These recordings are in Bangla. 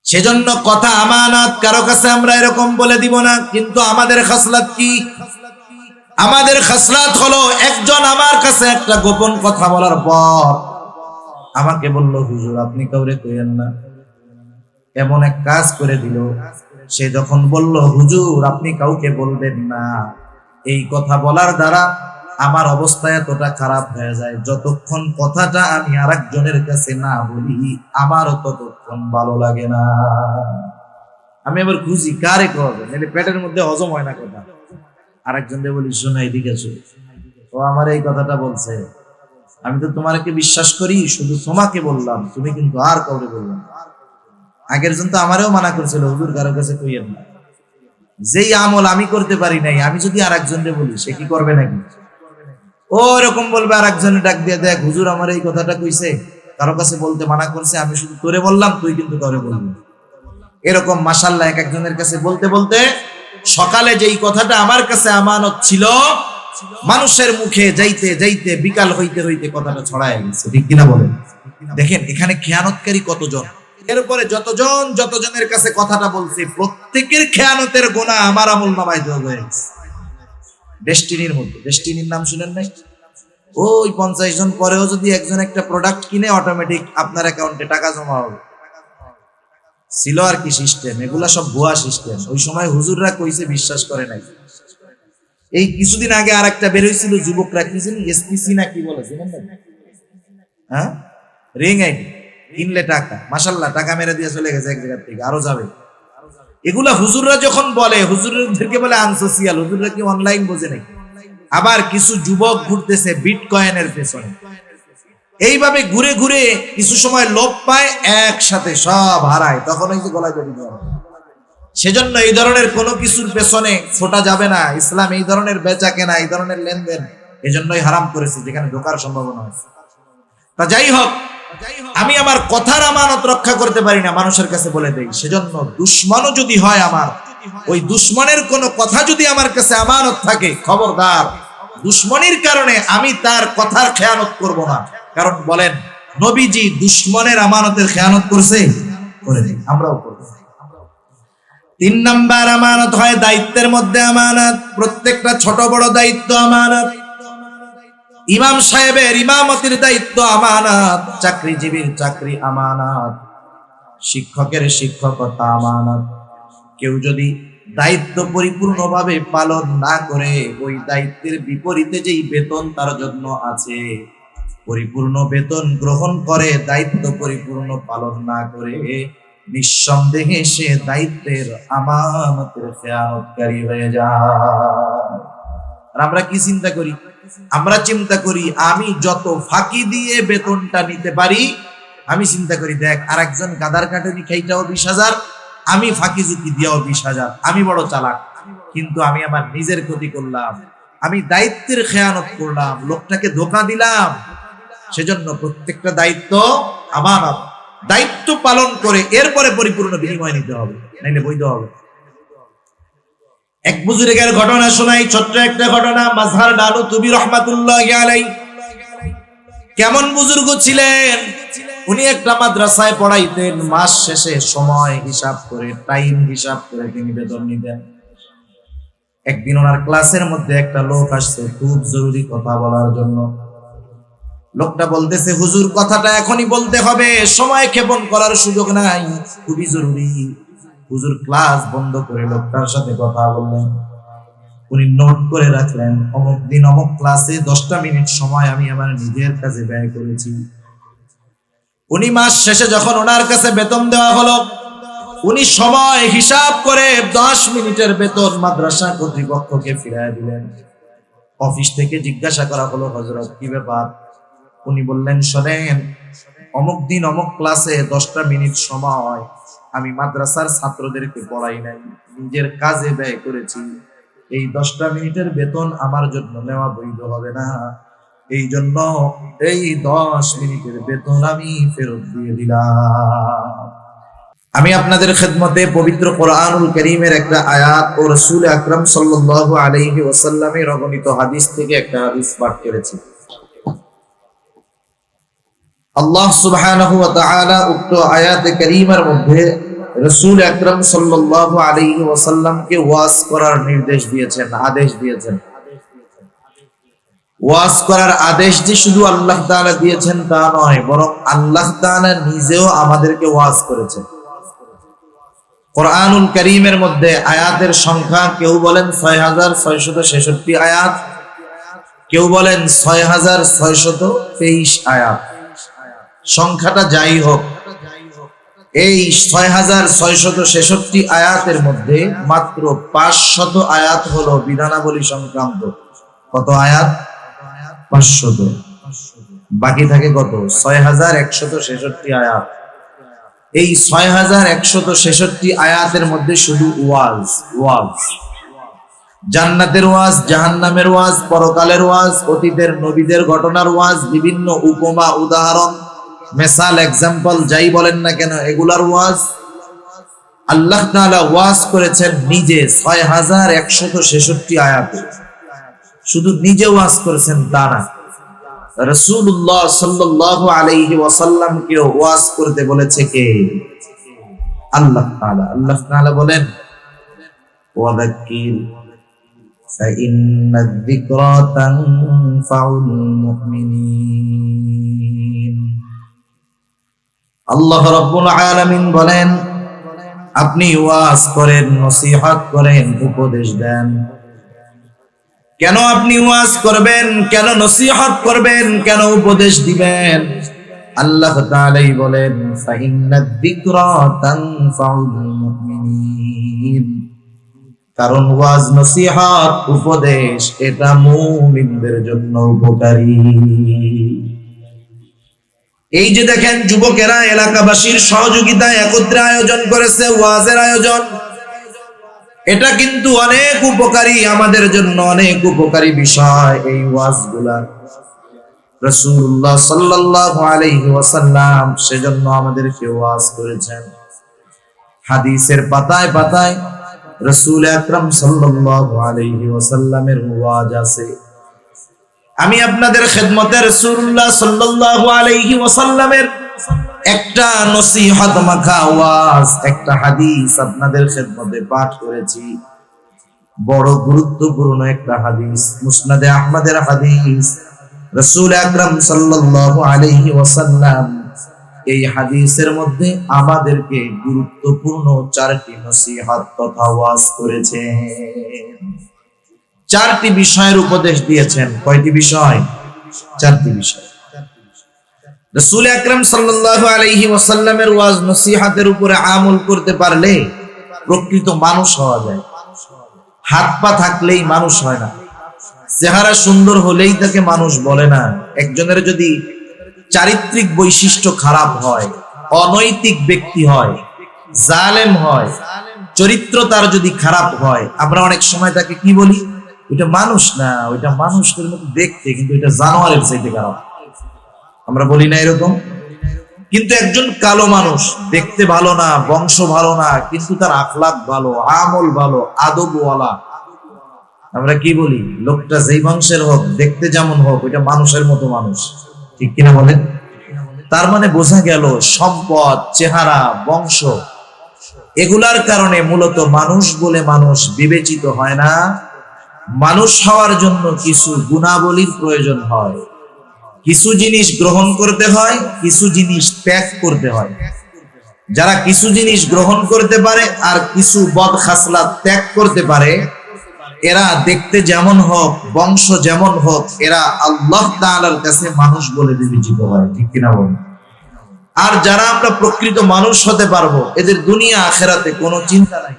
সেজন্য কথা আমানত, কারো কাছে আমরা এরকম বলে দিব না। কিন্তু আমাদের খাসলাত কি? আমাদের খাসলাত হলো, একজন আমার কাছে একটা গোপন কথা বলার পর আমাকে বলল, হুজুর আপনি কাউরে কইেন না, এমন এক কাজ করে দিল। সে যখন বলল, হুজুর আপনি কাউকে বলবেন না, এই কথা বলার দ্বারা আমার অবস্থা এতটা খারাপ হয়ে যায়, যতক্ষণ কথাটা আমি আরেকজনের কাছে না বলি আমারও ততক্ষণ ভালো লাগে না। আমি আবার খুঁজি কারে করবে, নাহলে পেটের মধ্যে হজম হয় না কথা। আরেকজনকে বলি, শোনা এদিকে আসো, ও আমার এই কথাটা বলছে, আমি তো তোমাকে বিশ্বাস করি, শুধু তোমাকে বললাম, তুমি কিন্তু আর কাউরে বললাম। আগের জন তো আমারও মানা করছিল, হুজুর কারো কাছে কইয়েন না। যেই আমল আমি করতে পারি নাই, আমি যদি আরেকজনকে বলি, সে কি করবে নাকি? ও এরকম বলবে, আরেকজনে ডাক দিয়ে, দেখ হুজুর আমার এই কথাটা কইছে, কারো কাছে বলতে মানা করছে, আমি শুধু তোরে বললাম, তুই কিন্তু কাউরে বলবি। এরকম মাশাআল্লাহ এক একজনের কাছে বলতে বলতে সকালে যেই কথাটা আমার কাছে আমানত ছিল, মানুষের মুখে যাইতে যাইতে বিকাল হইতে হইতে কথাটা ছড়ায় গেছে। ঠিক কিনা বলেন? দেখেন এখানে খেয়ানতকারী কতজন, এরপরে যতজনের কাছে কথাটা বলছে, প্রত্যেকের খেয়ানতের গোনা আমার আমলনামায় যোগ হয়ে গেছে। ডেস্টিনির মধ্যে, ডেস্টিনির নাম শুনেন নাই? ওই 50 জন পরেও যদি একজন একটা প্রোডাক্ট কিনে, অটোমেটিক আপনার অ্যাকাউন্টে টাকা জমা হবে। ছিল আর কি সিস্টেম, এগুলা সব ভুয়া সিস্টেম। ওই সময় হুজুররা কইছে, বিশ্বাস করে নাই। এই কিছুদিন আগে আর একটা বের হয়েছিল, যুবকরা কি জানি এসপিসি না কি বলে, জানেন না? হ্যাঁ, রিং আইডি কিনলে টাকা, মাশাআল্লাহ টাকা মেরে দিয়ে চলে গেছে এক জায়গা থেকে, আরো যাবে। এগুলা হুজুররা যখন বলে, হুজুরদেরকে বলে আনসোশিয়াল। হুজুররা কি অনলাইন বোঝে নাকি? আবার কিছু যুবক ঘুরতেছে বিটকয়েনের পেছনে। এইভাবে ঘুরে ঘুরে কিছু সময় লোভ পায়, একসাথে সব হারায়, তখন ওই যে গলায় দড়ি দেওয়া। সেজন্য এই ধরনের কোনো কিছুর পেছনে ছোটা যাবে না। ইসলাম এই ধরনের বেচা কেনা, এই ধরনের লেনদেন এজন্যই হারাম করেছে, যেখানে ঢোকার সম্ভাবনা আছে। তা যাই হোক, আমি আমার কথার আমানত রক্ষা করতে পারি না, মানুষের কাছে বলে দেই। সেজন্য দুশ্মনও যদি হয় আমার, ওই দুশ্মনের কোনো কথা যদি আমার কাছে আমানত থাকে, খবরদার, দুশ্মনের কারণে আমি তার কথার খেয়ানত করব না। কারণ বলেন, নবীজি দুশ্মনের আমানতের খেয়ানত করছে? করেনি, আমরাও করব। 3 নাম্বার আমানত হয় দায়িত্বের মধ্যে আমানত। প্রত্যেকটা ছোট বড় দায়িত্ব আমানত। ইমাম সাহেবের ইমামতির দায়িত্ব আমানত, চাকরিজীবীর চাকরি আমানত, শিক্ষকের শিক্ষকতা আমানত। কেউ যদি দায়িত্ব পরিপূর্ণভাবে পালন না করে, ওই দায়িত্বের বিপরীতে যেই বেতন তার জন্য আছে, পরিপূর্ণ বেতন গ্রহণ করে দায়িত্ব পরিপূর্ণ পালন না করে, নিঃসন্দেহে সে দায়িত্বের আমানতের খেয়ানতকারী হয়ে যায়। আর আমরা কি চিন্তা করি? আমরা চিন্তা করি আমি যত ফাঁকি দিয়ে বেতনটা নিতে পারি, আমি চিন্তা করি, দেখ আরেকজন গাদার কাটুনি খাইটাও 20,000, আমি ফাঁকি ঝুঁকি দিয়েও 20,000, আমি বড় চালাক। কিন্তু আমি আমার নিজের ক্ষতি করলাম, আমি দায়িত্বের খেয়ানত করলাম, লোকটাকে ধোঁকা দিলাম। সেজন্য প্রত্যেকটা দায়িত্ব আমানত, দায়িত্ব পালন করে এরপরে পরিপূর্ণ বিনিময় নিতে হবে, নাইলে বৈধ হবে। এক বুজুর্গের ঘটনা শোনাই, ছোট্ট একটা ঘটনা। মাজহার নানুতুবি রহমাতুল্লাহি আলাইহি কেমন বুজুর্গ ছিলেন! উনি একটা মাদ্রাসায় পড়াইতেন, মাস শেষে সময় হিসাব করে, টাইম হিসাব করে তিনি বেতন নিতেন। একদিন ওনার ক্লাসের মধ্যে একটা লোক আসছে খুব জরুরি কথা বলার জন্য। লোকটা বলতেছে, হুজুর কথাটা এখনই বলতে হবে, সময় ক্ষেপণ করার সুযোগ নাই, খুবই জরুরি। হুজুর ক্লাস বন্ধ করে লোকটার সাথে কথা বললেন। উনি নোট করে রাখলেন, অমুক দিন অমুক ক্লাসে 10টা মিনিট সময় আমি আমার নিজের কাছে ব্যয় করেছি। উনি মাস শেষে যখন ওনার কাছে বেতন দেওয়া হলো, উনি সময় হিসাব করে 10 মিনিটের বেতন মাদ্রাসা কর্তৃপক্ষকে ফিরিয়ে দিলেন। অফিস থেকে জিজ্ঞাসা করা হলো, হযরত কি ব্যাপার? উনি বললেন, শোনেন, অমুক দিন অমুক ক্লাসে 10টা মিনিট সময় আমি মাদ্রাসার ছাত্রদেরকে পড়াই নাই, নিজের কাজে ব্যয় করেছি। এই 10টা মিনিটের বেতন আমার জন্য নেওয়া বৈধ হবে না, এই জন্য এই 10 মিনিটের বেতন আমি ফেরত দিয়ে দিলাম। আমি আপনাদের খেদমতে পবিত্র কোরআনুল কারীমের একটা আয়াত ও রাসূল আকরাম সাল্লাল্লাহু আলাইহি ওয়াসাল্লামের অগণিত হাদিস থেকে একটা হাদিস পাঠ করেছি। আল্লাহ সুবহানাহু ওয়া তাআলা উক্ত আয়াতে কারীমার মধ্যে রাসূল আকরাম সাল্লাল্লাহু আলাইহি ওয়াসাল্লামকে ওয়াজ করার নির্দেশ দিয়েছেন, আদেশ দিয়েছেন। ওয়াজ করার আদেশ যে শুধু আল্লাহ তাআলা দিয়েছেন তা নয়, বরং আল্লাহ তাআলা নিজেও আমাদেরকে ওয়াজ করেছেন। কোরআনুল কারীমের মধ্যে আয়াতের সংখ্যা কেউ বলেন ৬৬৬৬ আয়াত, কেউ বলেন ৬৬২৩ আয়াত। সংখ্যাটা যাই হোক, এই ৬৬৬৬ আয়াতের মধ্যে মাত্র ৫০০ আয়াত হলো বিধানাবলী সংক্রান্ত। কত আয়াত? ৫০০। বাকি থাকে কত? ৬১৬৬ আয়াত। এই ৬১৬৬ আয়াতের মধ্যে শুধু ওয়াজ, জান্নাতের ওয়াজ, জাহান্নামের ওয়াজ, পরকালের ওয়াজ, অতীতের নবীদের ঘটনার ওয়াজ, বিভিন্ন উপমা, উদাহরণ, মেসাল, এক্সাম্পল যাই বলেন না কেন, এগুলার ওয়াজ। আল্লাহ তাআলা ওয়াজ করেছেন নিজে ৬১৬৬ আয়াতে। শুধু নিজে ওয়াজ করেছেন তা না, রাসূলুল্লাহ সাল্লাল্লাহু আলাইহি ওয়াসাল্লামকে ওয়াজ করতে বলেছে কে? আল্লাহ তাআলা। আল্লাহ তাআলা বলেন, ওয়াযাক্কির ফাইন্নায যিকরা তানফাউল মুমিনিন। আল্লাহ রাব্বুল আলামিন বলেন, আপনি ওয়াজ করেন, নসিহত করেন, উপদেশ দেন। কেন আপনি ওয়াজ করবেন, কেন নসিহত করবেন, কেন উপদেশ দিবেন? আল্লাহ তাআলাই বলেন, ফাইন্নায যিকরা তানফাউল মুমিনিন। কারণ ওয়াজ, নসিহত, উপদেশ এটা মুমিনদের জন্য উপকারী। এই যে দেখেন যুবকেরা এলাকাবাসীর সহযোগিতায় একত্রে আয়োজন করেছে ওয়াজের আয়োজন, এটা কিন্তু অনেক উপকারী, আমাদের জন্য অনেক উপকারী বিষয় এই ওয়াজগুলা। রাসূলুল্লাহ সাল্লাল্লাহু আলাইহি ওয়াসাল্লাম সেজন্য আমাদেরকে ওয়াজ করেছেন। হাদিসের পাতায় পাতায় রাসূল আকরাম সাল্লাল্লাহু আলাইহি ওয়াসাল্লামের ওয়াজ আছে। আমি আপনাদের খেদমতে রাসূলুল্লাহ সাল্লাল্লাহু আলাইহি ওয়াসাল্লামের একটা নসিহত মাখা ওয়াজ, একটা হাদিস আপনাদের খেদমতে পাঠ করেছি। বড় গুরুত্বপূর্ণ একটা হাদিস, মুসনাদে আহমদের হাদিস। রাসূল আকরাম সাল্লাল্লাহু আলাইহি ওয়াসাল্লাম এই হাদিসের মধ্যে আমাদেরকে গুরুত্বপূর্ণ 4টি নসিহত তথা ওয়াজ করেছেন। 4টি বিষয়ের উপদেশ দিয়েছেন। কয়টি বিষয়? 4টি বিষয়। রাসূল আকরাম সাল্লাল্লাহু আলাইহি ওয়াসাল্লামের ওয়াজ নসিহতের উপরে আমল করতে পারলে প্রকৃত মানুষ হওয়া যায়। হাত পা থাকলেই মানুষ হয় না, চেহারা সুন্দর হলেই তাকে মানুষ বলে না। একজনের যদি চারিত্রিক বৈশিষ্ট্য খারাপ হয়, অনৈতিক ব্যক্তি হয়, জালেম হয়, চরিত্র তার যদি খারাপ হয়, আমরা অনেক সময় তাকে কি বলি? ওইটা মানুষ না, ওইটা মানুষের মতো দেখতে, কিন্তু এটা জানোয়ারের চাইতে খারাপ। আমরা বলি না এরকম? কিন্তু একজন কালো মানুষ দেখতে ভালো না, বংশ ভালো না, কিন্তু তার আখলাক ভালো, আমল ভালো, আদবওয়ালা, আমরা কি বলি? লোকটা যেই বংশের হোক, দেখতে যেমন হোক, ওইটা মানুষের মতো মানুষ। ঠিক কিনা বলেন? তার মানে বোঝা গেল সম্পদ, চেহারা, বংশ এগুলার কারণে মূলত মানুষ বলে মানুষ বিবেচিত হয় না। মানুষ হওয়ার জন্য কিছু গুণাবলীর প্রয়োজন হয়, কিছু জিনিস গ্রহণ করতে হয়, কিছু জিনিস ত্যাগ করতে হয়। যারা কিছু জিনিস গ্রহণ করতে পারে আর কিছু বদ খাসলাত ত্যাগ করতে পারে, এরা দেখতে যেমন হোক, বংশ যেমন হোক, এরা আল্লাহ তাআলার কাছে মানুষ বলে বিবেচিত হয়। ঠিক কিনা বলেন? আর যারা আমরা প্রকৃত মানুষ হতে পারবো, এদের দুনিয়া আখিরাতে কোনো চিন্তা নাই।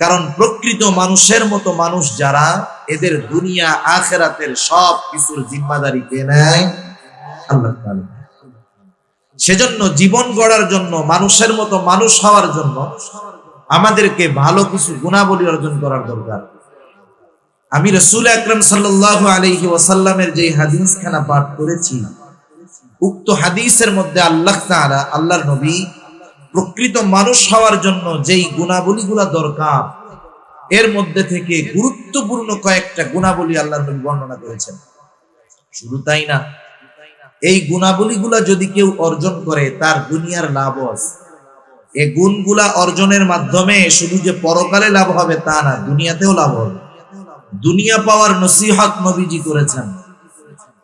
কারণ প্রকৃত মানুষের মতো মানুষ যারা, এদের দুনিয়া আখিরাতের সব কিছুর জিম্মাদারি কে নেয়? আল্লাহ তাআলা। সেজন্য জীবন গড়ার জন্য, মানুষের মতো মানুষ হওয়ার জন্য আমাদেরকে ভালো কিছু গুণাবলী অর্জন করার দরকার। আমি রাসূল আকরাম সাল্লাল্লাহু আলাইহি ওয়াসাল্লামের যে হাদিসখানা পাঠ করেছি, উক্ত হাদিসের মধ্যে আল্লাহ তাআলা, আল্লাহর নবী প্রকৃত মানুষ হওয়ার জন্য যেই গুণাবলীগুলা দরকার, এর মধ্যে থেকে গুরুত্বপূর্ণ কয়েকটা গুণাবলী আল্লাহর নবী বর্ণনা করেছেন। শুধু তাই না, এই গুণাবলীগুলা যদি কেউ অর্জন করে, তার দুনিয়ার লাভ আছে। এই গুণগুলা অর্জনের মাধ্যমে শুধু যে পরকালে লাভ হবে তা না, দুনিয়াতেও লাভ হবে। দুনিয়া পাওয়ার নসিহত নবীজি করেছেন।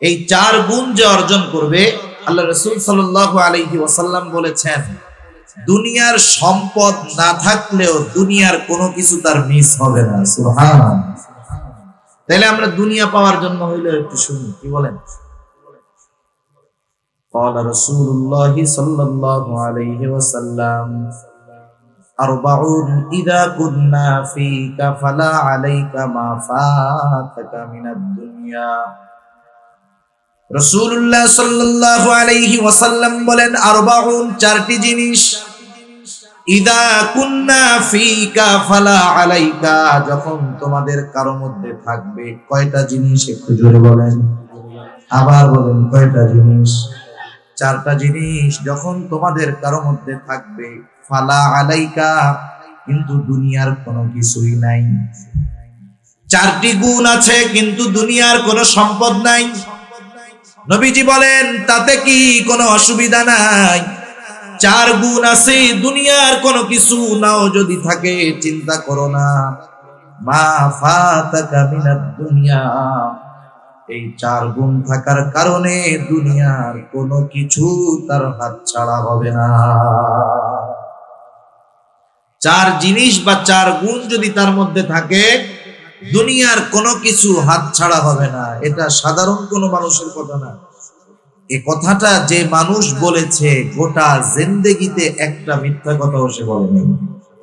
এই 4 গুণ যে অর্জন করবে, আল্লাহ রাসূল সাল্লাল্লাহু আলাইহি ওয়াসাল্লাম বলেছেন, দুনিয়ার সম্পদ না থাকলেও দুনিয়ার কোনো কিছু তার মিস হবে না। সুবহানাল্লাহ। তাহলে আমরা দুনিয়া পাওয়ার জন্য হইলে একটু শুনি, কি বলেন? قال رسول الله صلى الله عليه وسلم أربع إذا كنا فيك فلا عليك ما فاتك من الدنيا। রাসূলুল্লাহ সাল্লাল্লাহু আলাইহি ওয়াসাল্লাম বলেন, আরবাউন, 4টি জিনিস, ইদা কুন্না ফিকা ফালা আলাইকা, যখন তোমাদের কারো মধ্যে থাকবে। কয়টা জিনিস? একটু জোরে বলেন, আবার বলেন, কয়টা জিনিস? 4টা জিনিস যখন তোমাদের কারো মধ্যে থাকবে, ফালা আলাইকা, কিন্তু দুনিয়ার কোনো কিছুই নাই। 4টি গুণ আছে কিন্তু দুনিয়ার কোনো সম্পদ নাই। নবীজি বলেন, তাতে কি কোনো অসুবিধা নাই? 4 গুণ আছে, দুনিয়ার কোনো কিছু নাও যদি থাকে, চিন্তা করো না। মা ফাতাকা মিনাদ দুনিয়া, এই 4 গুণ থাকার কারণে দুনিয়ার কোনো কিছু তার হাত ছাড়া হবে না। 4 জিনিস বা 4 গুণ যদি তার মধ্যে থাকে, দুনিয়ার কোনো কিছু হাত ছাড়া হবে না। এটা সাধারণ কোনো মানুষের কথা না। এই কথাটা যে মানুষ বলেছে, গোটা জিন্দেগিতে একটা মিথ্যা কথাও সে বলেনি।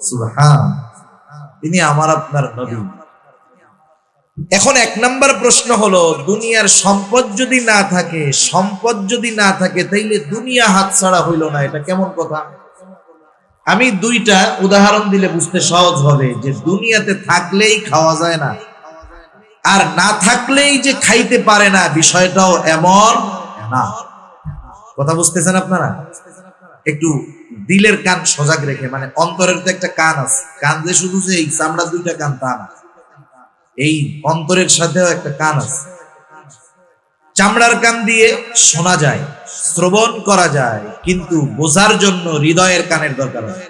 সুবহান, তিনি আমার আপনার নবী। এখন 1 নাম্বার প্রশ্ন হলো, দুনিয়ার সম্পদ যদি না থাকে, সম্পদ যদি না থাকে, তাইলে দুনিয়া হাত ছাড়া হইল না, এটা কেমন কথা? আমি 2টা উদাহরণ দিলে বুঝতে সহজ হবে যে দুনিয়াতে থাকলেই খাওয়া যায় না, আর না থাকলেই যে খাইতে পারে না, বিষয়টাও এমন না। কথা বুঝতেছেন আপনারা? একটু দিলের কান সজাগ রেখে, মানে অন্তরের তো একটা কান আছে, কান যে শুধু যে এই চামড়া 2টা কান তা না, এই অন্তরের সাথেও একটা কান আছে। চামড়ার কান দিয়ে শোনা যায়, শ্রবণ করা যায়, কিন্তু বোঝার জন্য হৃদয়ের কানের দরকার হয়।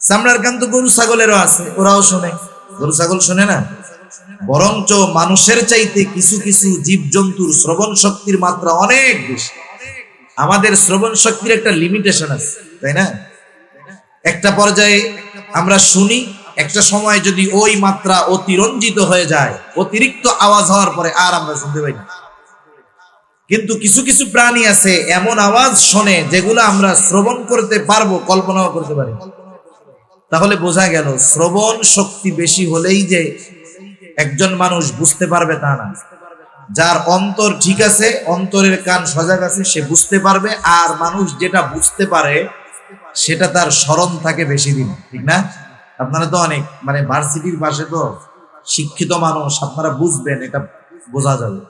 চামড়ার কান তো গরু ছাগলেরও আছে, ওরাও শোনে। গরু ছাগল শোনে না? বরঞ্চ মানুষের চাইতে কিছু কিছু জীবজন্তুর শ্রবণ শক্তির মাত্রা অনেক বেশি। আমাদের শ্রবণ শক্তির একটা লিমিটেশন আছে, তাই না? একটা পর্যায়ে আমরা শুনি, একটা সময় যদি ওই মাত্রা অতিরঞ্জিত হয়ে যায়, অতিরিক্ত আওয়াজ হওয়ার পরে আর আমরা শুনতে পাই না। কিন্তু কিছু কিছু প্রাণী আছে এমন আওয়াজ শোনে যেগুলো আমরা শ্রবণ করতে পারবো, কল্পনাও করতে পারি। তাহলে বোঝা গেল, শ্রবণ শক্তি বেশি হলেই যে একজন মানুষ বুঝতে পারবে তা না। যার অন্তর ঠিক আছে, অন্তরের কান সজাগ আছে, সে বুঝতে পারবে। আর মানুষ যেটা বুঝতে পারে সেটা তার স্মরণ থাকে বেশি দিন, ঠিক না? আপনারা তো অনেক মানে ভার্সিটির পাশে তো শিক্ষিত মানুষ, আপনারা বুঝবেন, এটা বোঝা যাবে।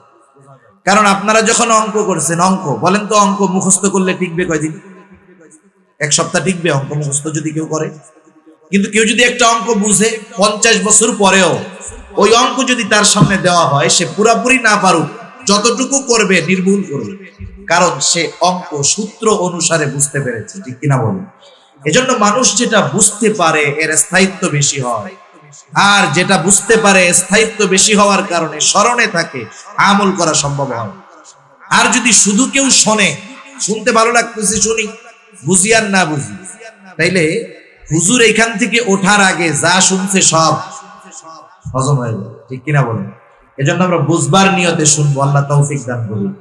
কারণ আপনারা যখন অঙ্ক করছেন, অঙ্ক বলেন তো, অঙ্ক মুখস্থ করলে টিকবে কয়দিন? 1 সপ্তাহ টিকবে অঙ্ক মুখস্থ যদি কেউ করে। কিন্তু কেউ যদি একটা অঙ্ক বুঝে 50 বছর পরেও ওই অঙ্ক যদি তার সামনে দেওয়া হয়, সে পুরাপুরি না পারুক, যতটুকু করবে নির্ভুল করবে, কারণ সে অঙ্ক সূত্র অনুসারে বুঝতে পেরেছে, ঠিক কিনা বলুন? এজন্য মানুষ যেটা বুঝতে পারে এর স্থায়িত্ব বেশি হয়, আর যেটা বুঝতে পারে স্থায়িত্ব বেশি হওয়ার কারণে স্মরণে থাকে, আমল করা সম্ভব হয়। আর যদি শুধু কেউ শোনে, শুনতে ভালো লাগতেছে শুনি, বুঝি আর না বুঝি, তাইলে হুজুর এখান থেকে ওঠার আগে যা শুনছে সব হজম হয়ে যাবে, ঠিক কিনা বলেন? এজন্য আমরা বুঝবার নিয়তে শুনবো, আল্লাহ তৌফিক দান করুন।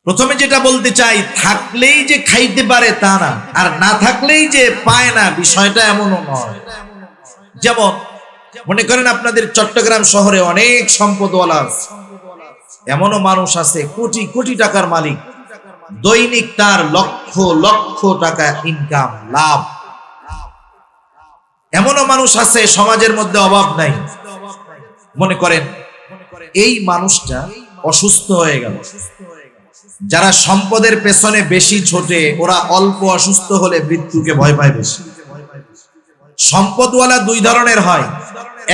প্রথমে যেটা বলতে চাই, থাকলেই যে খাইতে পারে তা না, আর না থাকলেই যে পায় না, বিষয়টা এমনও নয়। যেমন মনে করেন আপনাদের চট্টগ্রাম শহরে অনেক সম্পদওয়ালা আছে, এমনও মানুষ আছে কোটি কোটি টাকার মালিক, দৈনিক তার লক্ষ লক্ষ টাকা ইনকাম, লাভ। এমনও মানুষ আছে সমাজের মধ্যে অভাব নাই। মনে করেন এই মানুষটা অসুস্থ হয়ে গেল। যারা সম্পদের পেছনে বেশি ছোটে, ওরা অল্প অসুস্থ হলে মৃত্যুকে ভয় পায় বেশি। সম্পদওয়ালা 2 ধরনের হয়।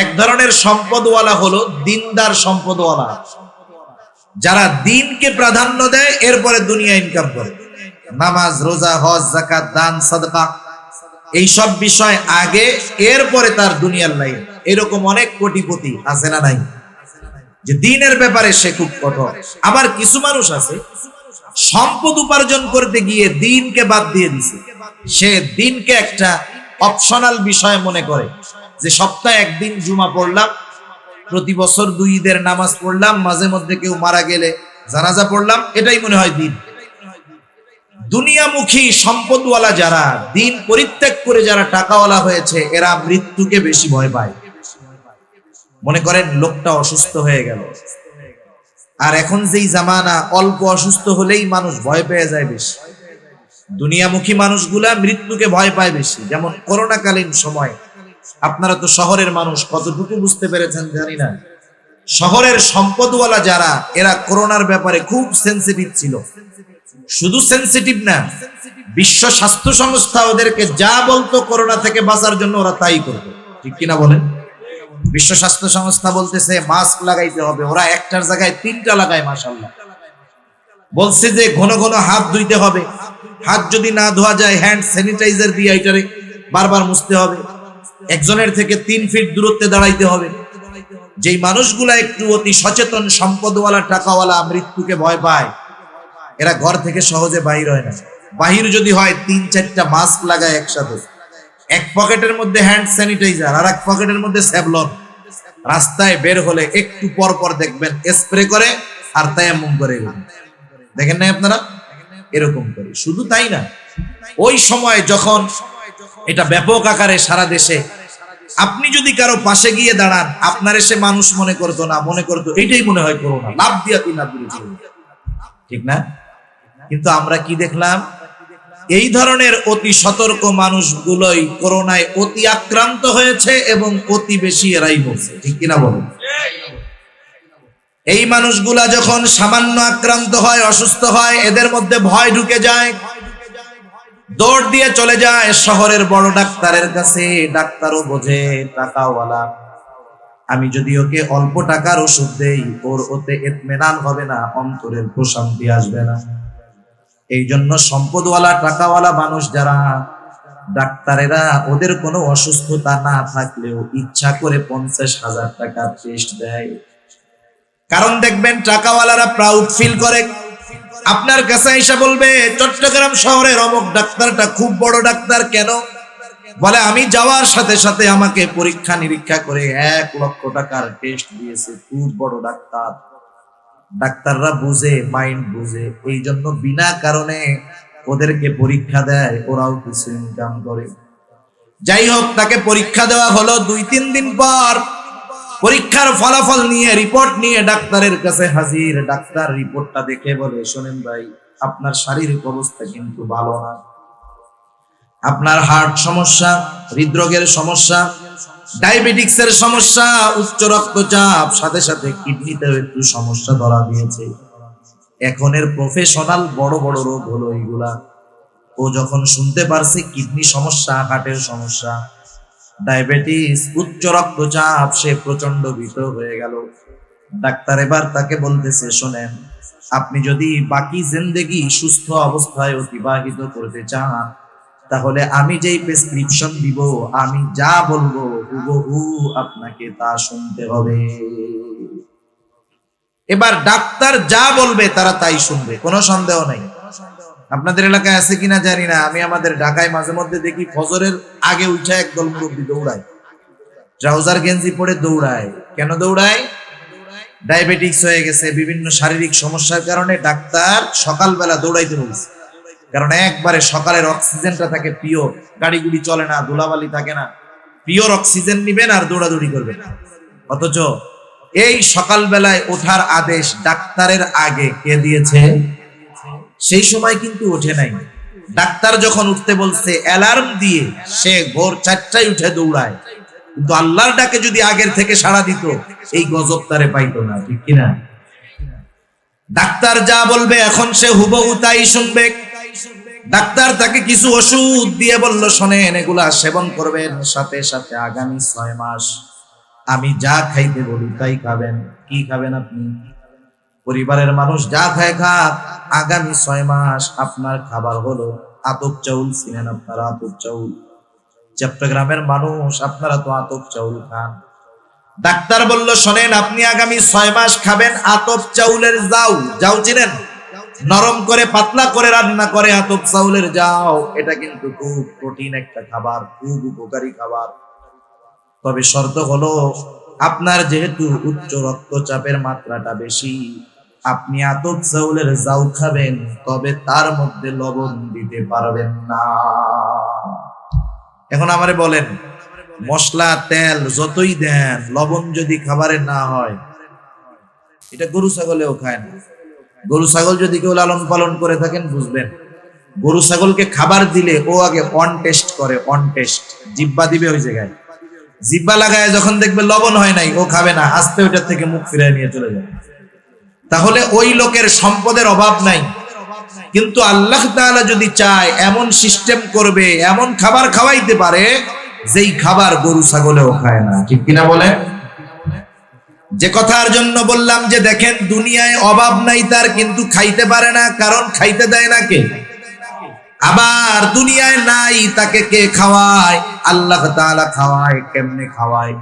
এক ধরনের সম্পদওয়ালা হলো দিনদার সম্পদওয়ালা, যারা দিনকে প্রাধান্য দেয়, এরপরে দুনিয়া ইনকাম করে। নামাজ, রোজা, হজ, যাকাত, দান, সাদকা, এই সব বিষয় আগে, এরপরে তার দুনিয়ার লাইন। এরকম অনেক কোটিপতি আছে না নাই, যে দিনের ব্যাপারে সে খুব কঠোর। আবার কিছু মানুষ আছে সম্পদ উপার্জন করতে গিয়ে দিনকে বাদ দিয়ে দিছে। সে দিনকে একটা অপশনাল বিষয় মনে করে, যে সপ্তাহে একদিন জুমা পড়লাম, প্রতি বছর 2 ঈদের নামাজ পড়লাম, মাঝে মধ্যে কেউ মারা গেলে জানাজা পড়লাম, এটাই মনে হয় দিন। দুনিয়ামুখী সম্পদওয়ালা যারা, দিন পরিত্যাগ করে যারা টাকাওয়ালা হয়েছে, এরা মৃত্যুকে বেশি ভয় পায়। মনে করেন লোকটা অসুস্থ হয়ে গেল, আর এখন যেই জামানা, অল্প অসুস্থ হলেই মানুষ ভয় পেয়ে যায় বেশি। দুনিয়ামুখী মানুষগুলা মৃত্যুকে ভয় পায় বেশি। যেমন করোনাকালীন সময়, আপনারা তো শহরের মানুষ, কতটুকু বুঝতে পেরেছেন জানি না, শহরের সম্পদওয়ালা যারা, এরা করোনার ব্যাপারে খুব সেনসিটিভ ছিল। শুধু সেনসিটিভ না, বিশ্ব স্বাস্থ্য সংস্থা ওদেরকে যা বলতো করোনা থেকে বাঁচার জন্য, ওরা তাই করতো। ঠিক কিনা বলেন? বিশ্ব স্বাস্থ্য সংস্থা বলতেছে মাস্ক লাগাইতে হবে, ওরা একটার জায়গায় 3টা লাগায়। মাশাআল্লাহ। বলছে যে ঘন ঘন হাত ধুইতে হবে, হাত যদি না ধোয়া যায় হ্যান্ড স্যানিটাইজার দিয়ে এটারে বারবার মুছতে হবে, একজনের থেকে 3 ফিট দূরত্বে দাঁড়াইতে হবে। যেই মানুষগুলা একটু অতি সচেতন, সম্পদওয়ালা, টাকাওয়ালা, মৃত্যুকে ভয় পায়, এরা ঘর থেকে সহজে বাহির হয় না। বাহির যদি হয় 3-4টা মাস্ক লাগায় একসাথে, এক পকেটের মধ্যে হ্যান্ড স্যানিটাইজার, আর এক পকেটের মধ্যে স্যাভলন। রাস্তায় বের হলে একটু পর পর দেখবেন স্প্রে করে আর তায়াম্মুম করে। দেখেন না আপনারা? এরকম করে। শুধু তাই না, ওই সময় যখন এটা ব্যাপক আকারে সারা দেশে, আপনি যদি কারো পাশে গিয়ে দাঁড়ান, আপনার এসে মানুষ মনে করতো না, মনে করতো এইটাই মনে হয় করোনা, লাভ দিয়া 3 হাত দূরে চলে। ঠিক না? কিন্তু আমরা কি দেখলাম, এই ধরনের অতি সতর্ক মানুষগুলোই করোনায় অতি আক্রান্ত হয়েছে, এবং অতি বেশি এরাই মরছে। ঠিক কিনা বলুন? এই মানুষগুলা যখন সামান্য আক্রান্ত হয়, অসুস্থ হয়, এদের মধ্যে ভয় ঢুকে যায়, দৌড় দিয়ে চলে যায় শহরের বড় ডাক্তারের কাছে। ডাক্তারও বোঝে টাকাওয়ালা, আমি যদি ওকে অল্প টাকার ওষুধ দেই, ওর ওতে ইতমিনান হবে না, অন্তরের প্রশান্তি আসবে না। এই জন্য সম্পদওয়ালা, টাকাওয়ালা মানুষ যারা, ডাক্তারেরা ওদের কোনো অসুস্থতা না থাকলেও ইচ্ছা করে 50,000 টাকার টেস্ট দেয়। কারণ দেখবেন টাকাওয়ালারা প্রাউড ফিল করে, আপনার কাছে এসে বলবে চট্টগ্রাম শহরের অমুক ডাক্তারটা খুব বড় ডাক্তার। কেন? বলে আমি যাওয়ার সাথে সাথে আমাকে পরীক্ষা নিরীক্ষা করে 1 লক্ষ টাকার টেস্ট দিয়েছে, খুব বড় ডাক্তার। ডাক্তাররা বুঝে, মাইন্ড বুঝে, এই জন্য বিনা কারণে ওদেরকে পরীক্ষা দেয়, ওরাও কিছু ইনকাম করে। যাই হোক, তাকে পরীক্ষা দেওয়া হলো। 2-3 দিন পর পরীক্ষার ফলাফল নিয়ে, রিপোর্ট নিয়ে ডাক্তারের কাছে হাজির। ডাক্তার রিপোর্টটা দেখে বলে, শোনেন ভাই, আপনার শারীরিক অবস্থা কিন্তু ভালো না। আপনার হার্ট সমস্যা, হৃদরোগের সমস্যা, ডায়াবেটিক্সের সমস্যা, উচ্চ রক্তচাপ, সাথে সাথে কিডনিতেও একটু সমস্যা ধরা দিয়েছে। এখন এর প্রফেশনাল বড় বড় রোগ হলো এইগুলা। ও যখন শুনতে পারছে কিডনি সমস্যা, হার্টের সমস্যা, ডায়াবেটিস, উচ্চ রক্তচাপ, সে প্রচন্ড ভীত হয়ে গেল। ডাক্তার এবার তাকে বলতেছে, শোনেন, আপনি যদি বাকি জিন্দেগি সুস্থ অবস্থায় অতিবাহিত করতে চান, তাহলে আমি যেই প্রেসক্রিপশন দিব, আমি যা বলবো হুবহু আপনাকে তা শুনতে হবে। এবার ডাক্তার যা বলবে তারা তাই শুনবে, কোনো সন্দেহ নাই। আপনাদের এলাকায় আছে কিনা জানি না, আমি আমাদের ঢাকায় মাঝে মধ্যে দেখি ফজরের আগে উঠে একদল মুরব্বী দৌড়ায়, ট্রাউজার গেঞ্জি পরে দৌড়ায়। কেন দৌড়ায়? ডায়াবেটিক্স হয়ে গেছে, বিভিন্ন শারীরিক সমস্যার কারণে ডাক্তার সকালবেলা দৌড়াইতে বলছে। কারণ একবারে সকালের অক্সিজেনটা থাকে পিওর, গাড়িগুড়ি চলে না, ধুলাবালি থাকে না, পিওর অক্সিজেন নিবেন আর দৌড়াদৌড়ি করবেন। অথচ এই সকালবেলায় ওঠার আদেশ ডাক্তারের আগে কে দিয়েছে? সেই সময় কিন্তু ওঠে নাই। ডাক্তার যখন উঠতে বলছে অ্যালার্ম দিয়ে সে ভোর 4টায় উঠে দৌড়ায়। কিন্তু আল্লাহর ডাকে যদি আগের থেকে সাড়া দিত, এই গজব তারে পাইতো না। ঠিক কিনা? ডাক্তার যা বলবে এখন সে হুবহু তাই শুনবে। ডাক্তার তাকে কিছু ওষুধ দিয়ে বলল, শোনেন, এগুলা সেবন করবেন, সাথে সাথে আগামী 6 মাস আমি যা খাইতে বলি তাই খাবেন। কি খাবেন আপনি? পরিবারের মানুষ যা খায় খাক, আগামী 6 মাস আপনার খাবার হলো আতপ চাউল। চিনেন আপনারা আতপ চাউল? চট্টগ্রামের মানুষ আপনারা তো আতপ চাউল খান। ডাক্তার বলল, শোনেন, আপনি আগামী 6 মাস খাবেন আতপ চাউলের জাউ। জাউ চিনেন? নরম করে পাতলা করে রান্না করে আতপ চাউলের জাউ। এটা কিন্তু খুব প্রোটিন একটা খাবার, খুব উপকারী খাবার। তবে শর্ত হলো, আপনার যেহেতু উচ্চ রক্তচাপের মাত্রাটা বেশি, আপনি আতপ চাউলের জাউ খাবেন, তবে তার মধ্যে লবণ দিতে পারবেন না। এখন আমারে বলেন, মশলা তেল যতই দেন, লবণ যদি খাবারে না হয়, এটা গরু ছাগলেও খায় না। গরু ছাগল যদি কেউ লালন পালন করে থাকেন বুঝবেন, গরু ছাগলকে খাবার দিলে ও আগে অন টেস্ট করে, অন টেস্ট, জিব্বা দিবে ওই জায়গায়, জিব্বা লাগায় যখন দেখবে লবণ হয় নাই, ও খাবে না, আস্তে ওইটার থেকে মুখ ফিরিয়ে নিয়ে চলে যাবে। তাহলে ওই লোকের সম্পদের অভাব নাই। কিন্তু আল্লাহ তাআলা যদি চায়, এমন সিস্টেম করবে, এমন খাবার খাওয়াইতে পারে যেই খাবার গরু ছাগলেও খায় না। ঠিক কিনা বলে? যে কথার জন্য বললাম যে দেখেন, দুনিয়ায় অভাব নাই তার, কিন্তু খাইতে পারে না, কারণ খাইতে দেয় না কে? আবার দুনিয়ায় নাই, তাকে কে খাওয়ায়? আল্লাহ তাআলা খাওয়ায়। কেমনে খাওয়ায়?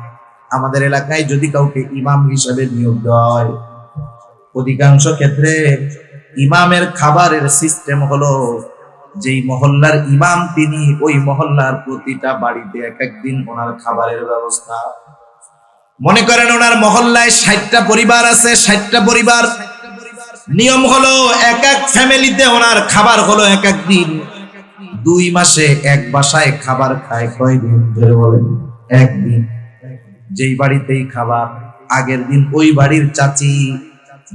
আমাদের এলাকায় যদি কাউকে ইমাম হিসেবে নিয়োগ দেওয়া হয়, অধিকাংশ ক্ষেত্রে ইমামের খাবারের সিস্টেম হলো, যেই মহল্লার ইমাম তিনি ওই মহল্লার প্রতিটা বাড়িতে এক একদিন ওনার খাবারের ব্যবস্থা। মনে করেন ওনার মহল্লায় 60টা পরিবার আছে, 60টা পরিবার, নিয়ম হলো এক এক ফ্যামিলিতে ওনার খাবার হলো এক এক দিন। 2 মাসে এক বাসায় খাবার খায় কয়দিন ধরে বলেন? একদিন। যেই বাড়িতেই খাবার, আগের দিন ওই বাড়ির চাচি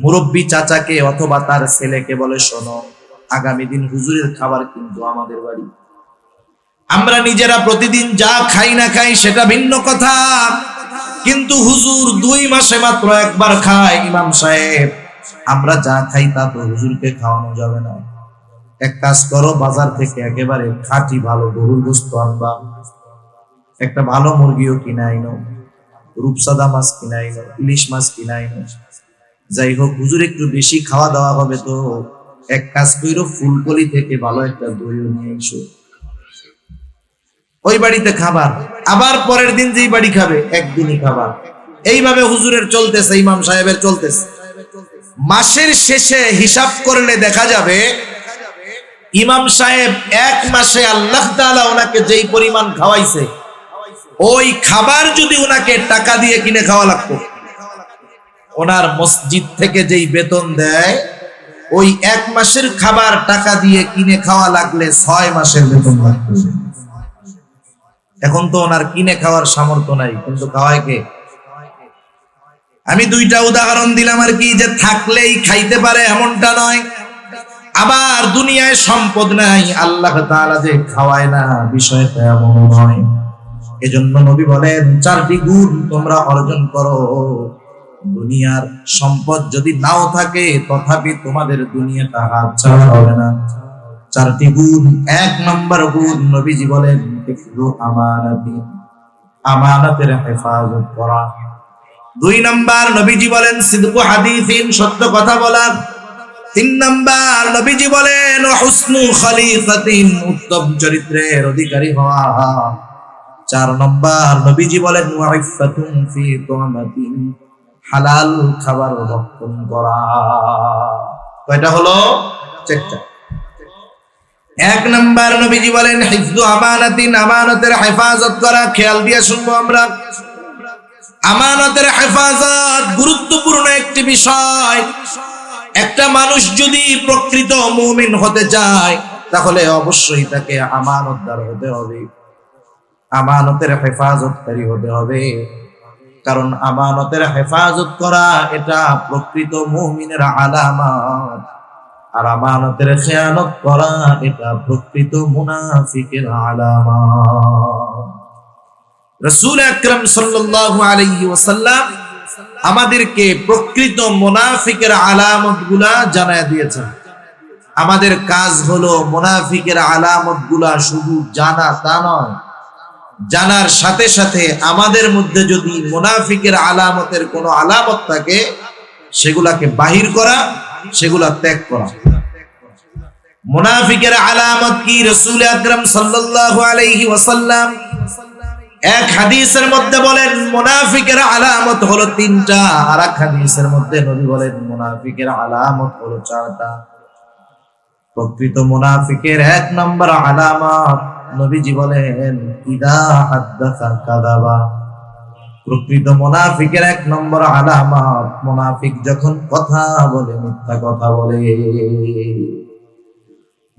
মুরব্বী চাচাকে অথবা তার ছেলেকে বলে, শোনো, আগামী দিন হুজুরের খাবার কিন্তু আমাদের বাড়ি। আমরা নিজেরা প্রতিদিন যা খাই না খাই সেটা ভিন্ন কথা, কিন্তু হুজুর 2 মাসে মাত্র একবার খায়। ইমাম সাহেব, আমরা যা খাই তা তো হুজুরকে খাওয়ানো যাবে না। এক কাজ করো, বাজার থেকে একেবারে খাঁটি ভালো গরুর গোশত আনবা, একটা ভালো মুরগিও কিনে আইনো, রূপসাদা মাছ কিনে আইনো, ইলিশ মাছ কিনে আইনো। যাই হোক, হুজুর একটু বেশি খাওয়া দাওয়া হবে, তো এক কাজ কইরো, ফুলকলি থেকে ভালো একটা দইও নিয়ে এসো। ওই বাড়িতে খাবার, আবার পরের দিন যেই বাড়ি খাবে একদিনই খাবার। এইভাবে হুজুরের চলতেছে, ইমাম সাহেবের চলতেছে। মাসের শেষে হিসাব করলে দেখা যাবে, ইমাম সাহেব 1 মাসে আল্লাহ তাআলা ওনাকে যেই পরিমাণ খাওয়াইছে, ওই খাবার যদি ওনাকে টাকা দিয়ে কিনে খাওয়া লাগতো, ওনার মসজিদ থেকে যেই বেতন দেয়, ওই 1 মাসের খাবার টাকা দিয়ে কিনে খাওয়া লাগলে 6 মাসের বেতন লাগতো। এখন তো ওনার কিনে খাওয়ার সামর্থ্য নাই, কিন্তু খাওয়ায় কে? আমি 2টা উদাহরণ দিলাম আর কি, যে থাকলেই খাইতে পারে এমনটা নয়, আবার দুনিয়ায় সম্পদ নাই, আল্লাহ তাআলা যে খাওয়ায় না, বিষয়টা এমন নয়। এজন্য নবী বলেন, 4টি গুণ তোমরা অর্জন করো। দুনিয়ার সম্পদ যদি নাও থাকে, তথাপি তোমাদের দুনিয়াটা হাতছাড়া হবে না। 4টি গুণ। 1 নম্বর গুণ নবীজি বলেন, আমানাতি, আমানতের হেফাজত করা। 2 নম্বর নবীজি বলেন, সিদকু হাদিসিন, সত্য কথা বলা। 3 নম্বর নবীজি বলেন, হুসনু খলিকাতিন, উত্তম চরিত্রের অধিকারী হওয়া। 4 নম্বর নবীজি বলেন, ওয়াইফাতুন ফি তুমাতিন, হালাল খাবার ভক্ষণ করা। কয়টা হলো? 4টা। 1 নম্বর নবীজি বলেন, হিফযু আমানাতিন, আমানতের হেফাজত করা। খেয়াল দিয়ে শুনবো আমরা, আমানতের হেফাজত গুরুত্বপূর্ণ একটি বিষয়। একটা মানুষ যদি প্রকৃত মুমিন হতে চায়, তাহলে অবশ্যই তাকে আমানতদার হতে হবে, আমানতের হেফাজতকারী হতে হবে। কারণ আমানতের হেফাজত করা এটা প্রকৃত মুমিনের আলামত, আর আমানতের খেয়ানত করা এটা প্রকৃত মুনাফিকের আলামত। রাসূল আকরাম সাল্লাল্লাহু আলাইহি ওয়াসাল্লাম আমাদেরকে প্রকৃত মুনাফিকের আলামতগুলা জানায় দিয়েছেন। আমাদের কাজ হলো মুনাফিকের আলামতগুলা শুধু জানা তা নয়, জানার সাথে সাথে আমাদের মধ্যে যদি মুনাফিকের আলামতের কোনো আলামত থাকে, সেগুলাকে বাহির করা, সেগুলা ত্যাগ করা। মুনাফিকের আলামত কি? রাসূল আকরাম সাল্লাল্লাহু আলাইহি ওয়াসাল্লাম এক হাদিসের মধ্যে বলেন মুনাফিকের আলামত হলো তিনটা, আর এক হাদিসের মধ্যে নবী বলেন মুনাফিকের আলামত হলো চারটা। প্রকৃত মুনাফিকের এক নম্বর আলামত নবীজি বলেন ইদা হাদাসা কাযাবা। প্রকৃত মুনাফিকের এক নম্বর আলামত, মুনাফিক যখন কথা বলে মিথ্যা কথা বলে।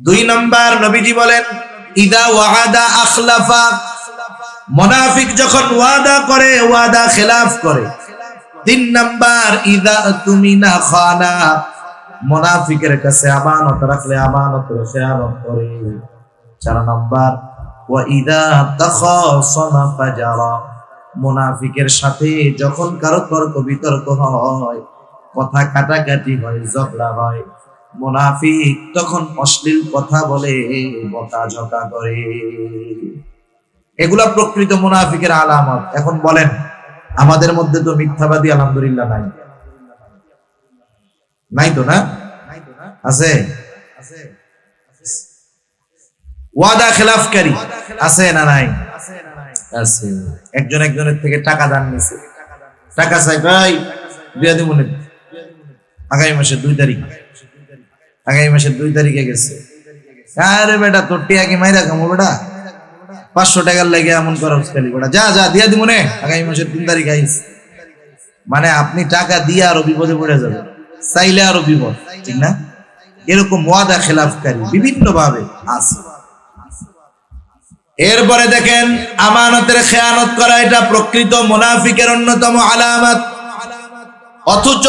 দুই নম্বর নবীজি বলেন ইদা ওয়াদা আখলাফা। মুনাফিক যখন ওয়াদা করে ওয়াদা খেলাফ করে। তিন নম্বর ইদা তুমিনা খানা। মুনাফিকের কাছে আমানত রাখলে আমানতের খেয়ানত করে। চার নম্বর ওয়া ইদা তাখাসামা ফাজারা। মুনাফিকের সাথে যখন কারো তর্ক বিতর্ক হয়, কথা কাটাকাটি হয়, ঝগড়া হয়, মুনাফিক তখন অশ্লীল কথা বলে, বকাঝকা করে। এগুলা প্রকৃত মুনাফিকের আলামত। এখন বলেন আমাদের মধ্যে তো মিথ্যাবাদী আলহামদুলিল্লাহ নাই, নাই তো? না আছে? ওয়াদা খেলাফকারী আছে না নাই? আছে। একজন একজনের থেকে টাকা দান নিছে, টাকা চাই ভাই দিয়া দিব না, আগামী মাসের 2 তারিখ, আগামী মাসের 2 তারিখে গেছে। আরে বেটা তোর টিয়া কি মাইরা কামো বেটা, 500 টাকার লেগে এমন করা উস্কালি বেটা, যা যা দিয়া দিব না, আগামী মাসের 3 তারিখ আইস। মানে আপনি টাকা দিয়ে আরো বিপদে পড়ে যাবেন, চাইলে আরো বিপদ, ঠিক না? এরকম ওয়াদা খেলাফকারী বিভিন্ন ভাবে আছে। এরপরে দেখেন আমানতের খেয়ানত করা, এটা প্রকৃত মুনাফিকের অন্যতম আলামত। অথচ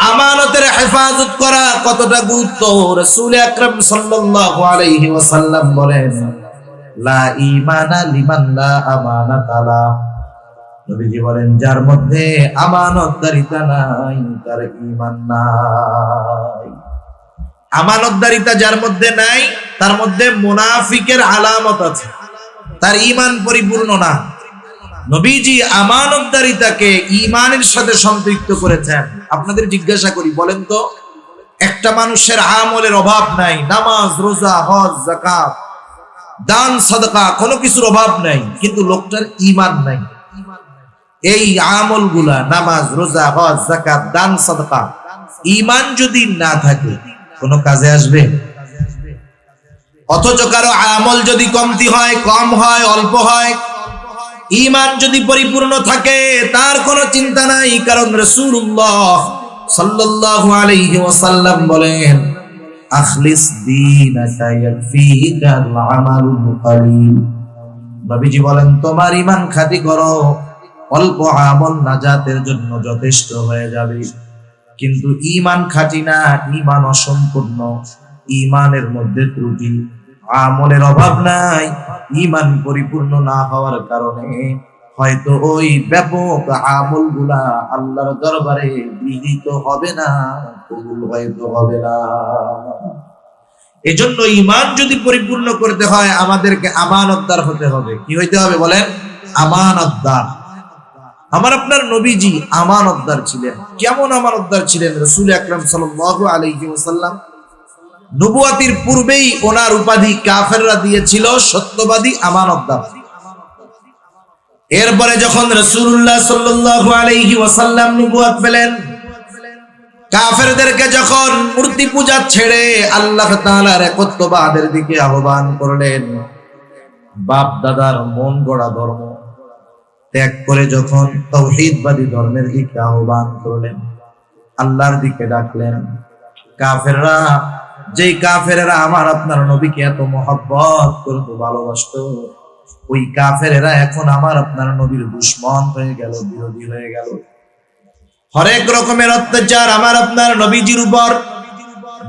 আমানতের হেফাজত করা কতটা গুরুত্ব, রাসূল আকরাম সাল্লাল্লাহু আলাইহি ওয়াসাল্লাম বলেন লা ঈমানা লিমান লা আমানাতা লা। নবীজি বলেন যার মধ্যে আমানতদারিতা নাই তার ঈমান নাই। আমানতদারিতা যার মধ্যে নাই তার মধ্যে মুনাফিকের আলামত আছে, তার ঈমান পরিপূর্ণ না। নবীজি আমানতদারিতাকে ঈমানের সাথে সম্পৃক্ত করেছেন। আপনাদের জিজ্ঞাসা করি, বলেন তো একটা মানুষের আমলের অভাব নাই, নামাজ রোজা হজ যাকাত দান সাদকা কোনো কিছুর অভাব নাই, কিন্তু লোকটার ঈমান নাই। এই আমলগুলা নামাজ রোজা হজ যাকাত দান সাদকা, ঈমান যদি না থাকে কোনো কাজে আসবে? অথচ কারো আমল যদি কমতি হয়, কম হয়, অল্প হয়, ঈমান যদি পরিপূর্ণ থাকে তার কোনো চিন্তা নাই। কারণ রাসূলুল্লাহ সাল্লাল্লাহু আলাইহি ওয়াসাল্লাম বলেন আখলিস দীনাকা ইয়াকফিকাল আমালুল কালিল। নবীজি বলেন তোমার ঈমান খাঁটি করো, অল্প আমল নাজাতের জন্য যথেষ্ট হয়ে যাবে। কিন্তু ঈমান খাঁটি না, ঈমান অসম্পূর্ণ, ঈমানের মধ্যে ত্রুটি, আমলের অভাব নাই, ঈমান পরিপূর্ণ না হওয়ার কারণে হয়তো ওই ব্যাপক আমলগুলা আল্লাহর দরবারে গৃহীত হবে না, কবুল হয়তো হবে না। এজন্য ঈমান যদি পরিপূর্ণ করতে হয় আমাদেরকে আমানতদার হতে হবে। কি হইতে হবে বলেন? আমানতদার। আমার আপনার নবীজি আমানতদার ছিলেন। কেমন আমানতদার ছিলেন? রাসূল আকরাম সাল্লাল্লাহু আলাইহি ওয়াসাল্লাম নবুয়াতির পূর্বেই ওনার উপাধি কাফেররা দিয়েছিল সত্যবাদী আমানতদার। এরপরে যখন রাসূলুল্লাহ সাল্লাল্লাহু আলাইহি ওয়াসাল্লাম নবুয়াত পেলেন, কাফেরদেরকে যখন মূর্তি পূজা ছেড়ে আল্লাহ তাআলার একত্ববাদের দিকে আহ্বান করলেন, বাপ দাদার মন গড়া ধর্ম ত্যাগ করে যখন তাওহীদবাদী ধর্মের দিকে আহ্বান করলেন, আল্লাহর দিকে ডাকলেন, কাফেররা, যেই কাফেরেরা আমার আপনার নবীকে এত মহব্বত করতো, ভালোবাসতো, ওই কাফেরেরা এখন আমার আপনার নবীর দুশমন হয়ে গেল, বিরোধী হয়ে গেল। হরেক রকমের অত্যাচার আমার আপনার নবীজির উপর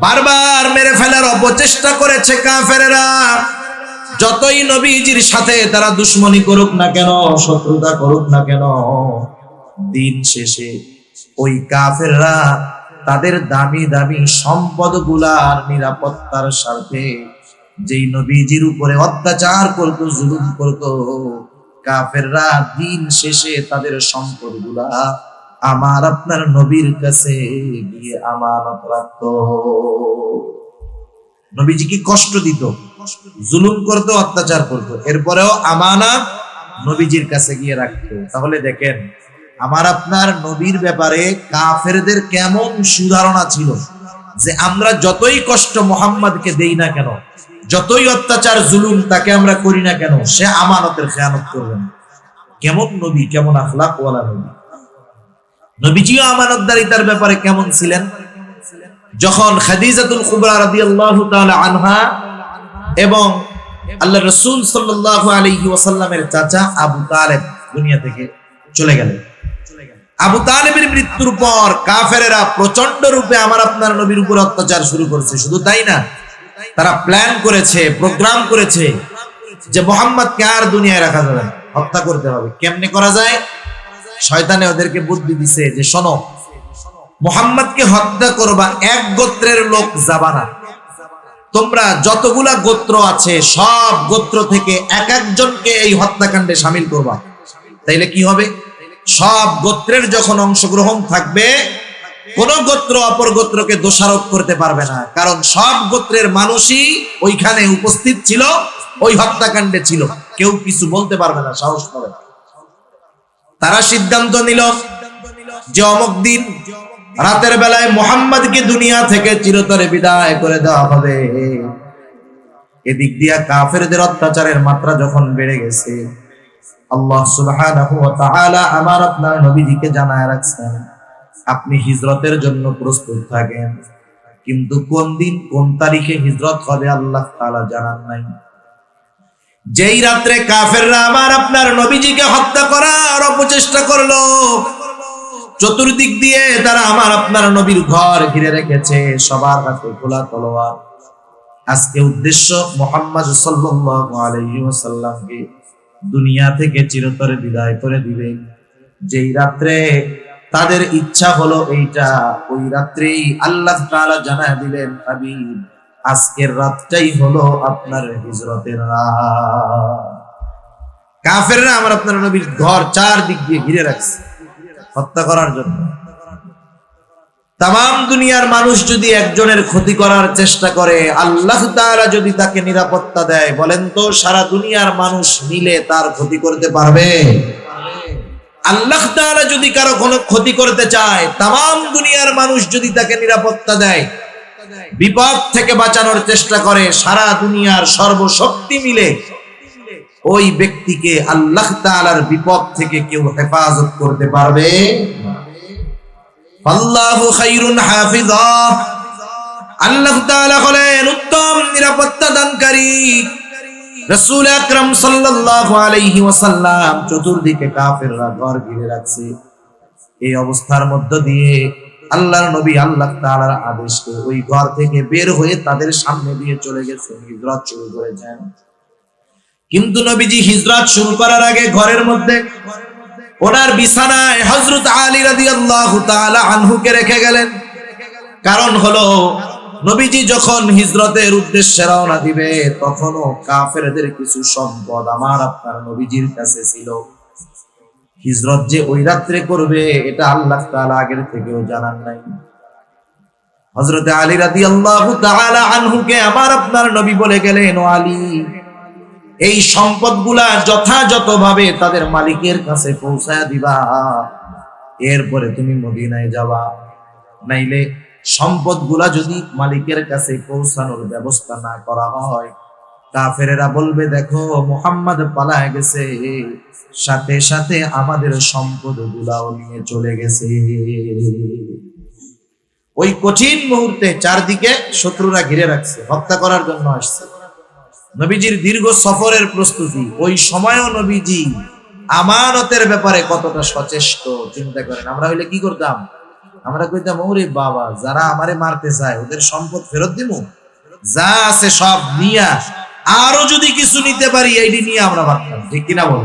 বারবার মেরে ফেলার অপচেষ্টা করেছে কাফেরেরা। যতই নবীজির সাথে তারা দুশমনি করুক না কেন, শত্রুতা করুক না কেন, দিন শেষে ওই কাফেররা তাদের দামি দামি সম্পদগুলার নিরাপত্তার স্বার্থে যেই নবীজির উপরে অত্যাচার করত, জুলুম করত, কাফেররা দিন শেষে তাদের সম্পদগুলা আমার আপনার নবীর কাছে গিয়ে আমানত রাখতো। নবীজি কি কষ্ট দিত, জুলুম করতো, অত্যাচার করতো, এরপরেও আমানত নবীজির কাছে গিয়ে রাখতো। তাহলে দেখেন আমার আপনার নবীর ব্যাপারে কাফেরদের কেমন সুধারণা ছিল, যে আমরা যতই কষ্ট মুহাম্মদকে দেই না কেন, যতই অত্যাচার জুলুম তাকে আমরা করি না কেন, সে আমানতের খেয়ানত করবে না। কেমন নবী, কেমন আখলাক ওয়ালা নবী। নবীজিও আমানতদারিতার ব্যাপারে কেমন ছিলেন। যখন খাদিজাতুল কুবরা রাদিয়াল্লাহু তাআলা আনহা এবং আল্লাহ রাসূল সাল্লাল্লাহু আলাইহি ওয়াসাল্লামের চাচা আবু তালেব দুনিয়া থেকে চলে গেলেন, আবু তালেবের মৃত্যুর পর কাফেরেরা প্রচন্ড রূপে আমার আপনার নবীর উপর অত্যাচার শুরু করেছে। শুধু তাই না, তারা প্ল্যান করেছে, প্রোগ্রাম করেছে যে মুহাম্মদকে আর দুনিয়ায় রাখা যাবে না, হত্যা করতে হবে। কেমনে করা যায়? শয়তানে ওদেরকে বুদ্ধি দিছে যে শোনো, মুহাম্মদকে হত্যা করবা, এক গোত্রের লোক যাবা না, তোমরা যতগুলা গোত্র আছে সব গোত্র থেকে এক একজনকে এই হত্যাকাণ্ডে শামিল করবা। তাইলে কি হবে? সব গোত্রের যখন অংশগ্রহণ থাকবে, কোন গোত্র অপর গোত্রকে দোষারোপ করতে পারবে না, কারণ সব গোত্রের মানুষই ওইখানে উপস্থিত ছিল, ওই হত্যাকাণ্ডে ছিল, কেউ কিছু বলতে পারবে না, সাহস পাবে না। তারা সিদ্ধান্ত নিল যে অমুক দিন রাতের বেলায় মুহাম্মদকে দুনিয়া থেকে চিরতরে বিদায় করে দেওয়া হবে। এদিক দিয়া কাফেরদের অত্যাচারের মাত্রা যখন বেড়ে গেছে, আল্লাহ সুবহানাহু ওয়া তাআলা আমার আপনার নবীজিকে জানায় রাখছেন, আপনি হিজরতের জন্য প্রস্তুত থাকেন, কিন্তু কোন দিন কোন তারিখে হিজরত হবে আল্লাহ তাআলা জানান নাই। যেই রাত্রে কাফেররা আমার আপনার নবীজিকে হত্যা করার অপচেষ্টা করলো, চতুর্দিক দিয়ে তারা আমার আপনার নবীর ঘর ঘিরে রেখেছে, সবার হাতে খোলা তলোয়ার। আজকে উদ্দেশ্য মুহাম্মদ সাল্লাল্লাহু আলাইহি ওয়াসাল্লামকে দুনিয়া থেকে চিরতরে বিদায় করে দিবে। যেই রাত্রে তাদের ইচ্ছা হলো এইটা, ওই রাত্রেই আল্লাহ তাআলা জানায় দিলেন, হাবিব আজকের রাতটাই হলো আপনার হিজরতের রাত। কাফেররা আমার আপনার নবীর ঘর চারদিক দিয়ে ঘিরে রাখছে হত্যা করার জন্য। তাম দুনিয়ার মানুষ যদি একজনের ক্ষতি করার চেষ্টা করে, আল্লাহ তাআলা যদি তাকে নিরাপত্তা দেয়, বলেন তো সারা দুনিয়ার মানুষ মিলে তার ক্ষতি করতে পারবে? আল্লাহ তাআলা যদি কারো কোনো ক্ষতি করতে চায়, তাম দুনিয়ার মানুষ যদি তাকে নিরাপত্তা দেয়, বিপদ থেকে বাঁচানোর চেষ্টা করে, সারা দুনিয়ার সর্বশক্তি মিলে ওই ব্যক্তিকে আল্লাহ তাআলার বিপদ থেকে কেউ হেফাজত করতে পারবে? আল্লাহু খায়রুন হাফিজা, আল্লাহ তাআলা হলেন উত্তম নিরাপত্তা দানকারী। রাসূল আকরাম সাল্লাল্লাহু আলাইহি ওয়াসাল্লাম চতুর্দিকে কাফেররা ঘর ঘিরে রাখছে। এই অবস্থার মধ্য দিয়ে আল্লাহর নবী আল্লাহ তাআলার আদেশে ওই ঘর থেকে বের হয়ে তাদের সামনে দিয়ে চলে গেছেন, হিজরত শুরু করেছেন। কিন্তু নবীজি হিজরত শুরু করার আগে ঘরের মধ্যে ওনার বিছানায় হযরত আলী রাদিয়াল্লাহু তাআলা আনহুকে রেখে গেলেন। কারণ হলো নবীজি যখন হিজরতের উদ্দেশ্যে রওনা দিবে, তখনও কাফেরদের কিছু সম্পদ আমার আপনার নবীজির কাছে ছিল। হিজরত যে ওই রাত্রে করবে এটা আল্লাহ তাআলা আগের থেকেও জানান নাই। হযরত আলী রাদিয়াল্লাহু তাআলা আনহুকে আমার আপনার নবী বলে গেলেন, ও আলী, এই সম্পদগুলা যথাযথভাবে তাদের মালিকের কাছে পৌঁছায় দিবা, এরপরে তুমি মদিনায় যাবা। নাইলে সম্পদগুলা যদি মালিকের কাছে পৌঁছানোর ব্যবস্থা না করা হয়, কাফেরেরা বলবে, দেখো মুহাম্মদ পালায় গেছে, সাথে সাথে আমাদের সম্পদগুলাও নিয়ে চলে গেছে। ওই কঠিন মুহূর্তে চারদিকে শত্রুরা ঘিরে রাখছে, হত্যা করার জন্য আসছে। নবীজির দীর্ঘ সফরের প্রস্তুতি, ওই সময়ও নবীজি আমানতের ব্যাপারে কতটা সচেষ্ট চিন্তা করেন। আমরা হইলে কি করতাম? আমরা কইতাম, ওরে বাবা, যারা আমারে মারতে চায় ওদের সম্পদ ফেরত দিব, যা আছে সব নিয়া আরো যদি কিছু নিতে পারি এইটি নিয়ে আমরা ভাবতাম, ঠিক কিনা বল?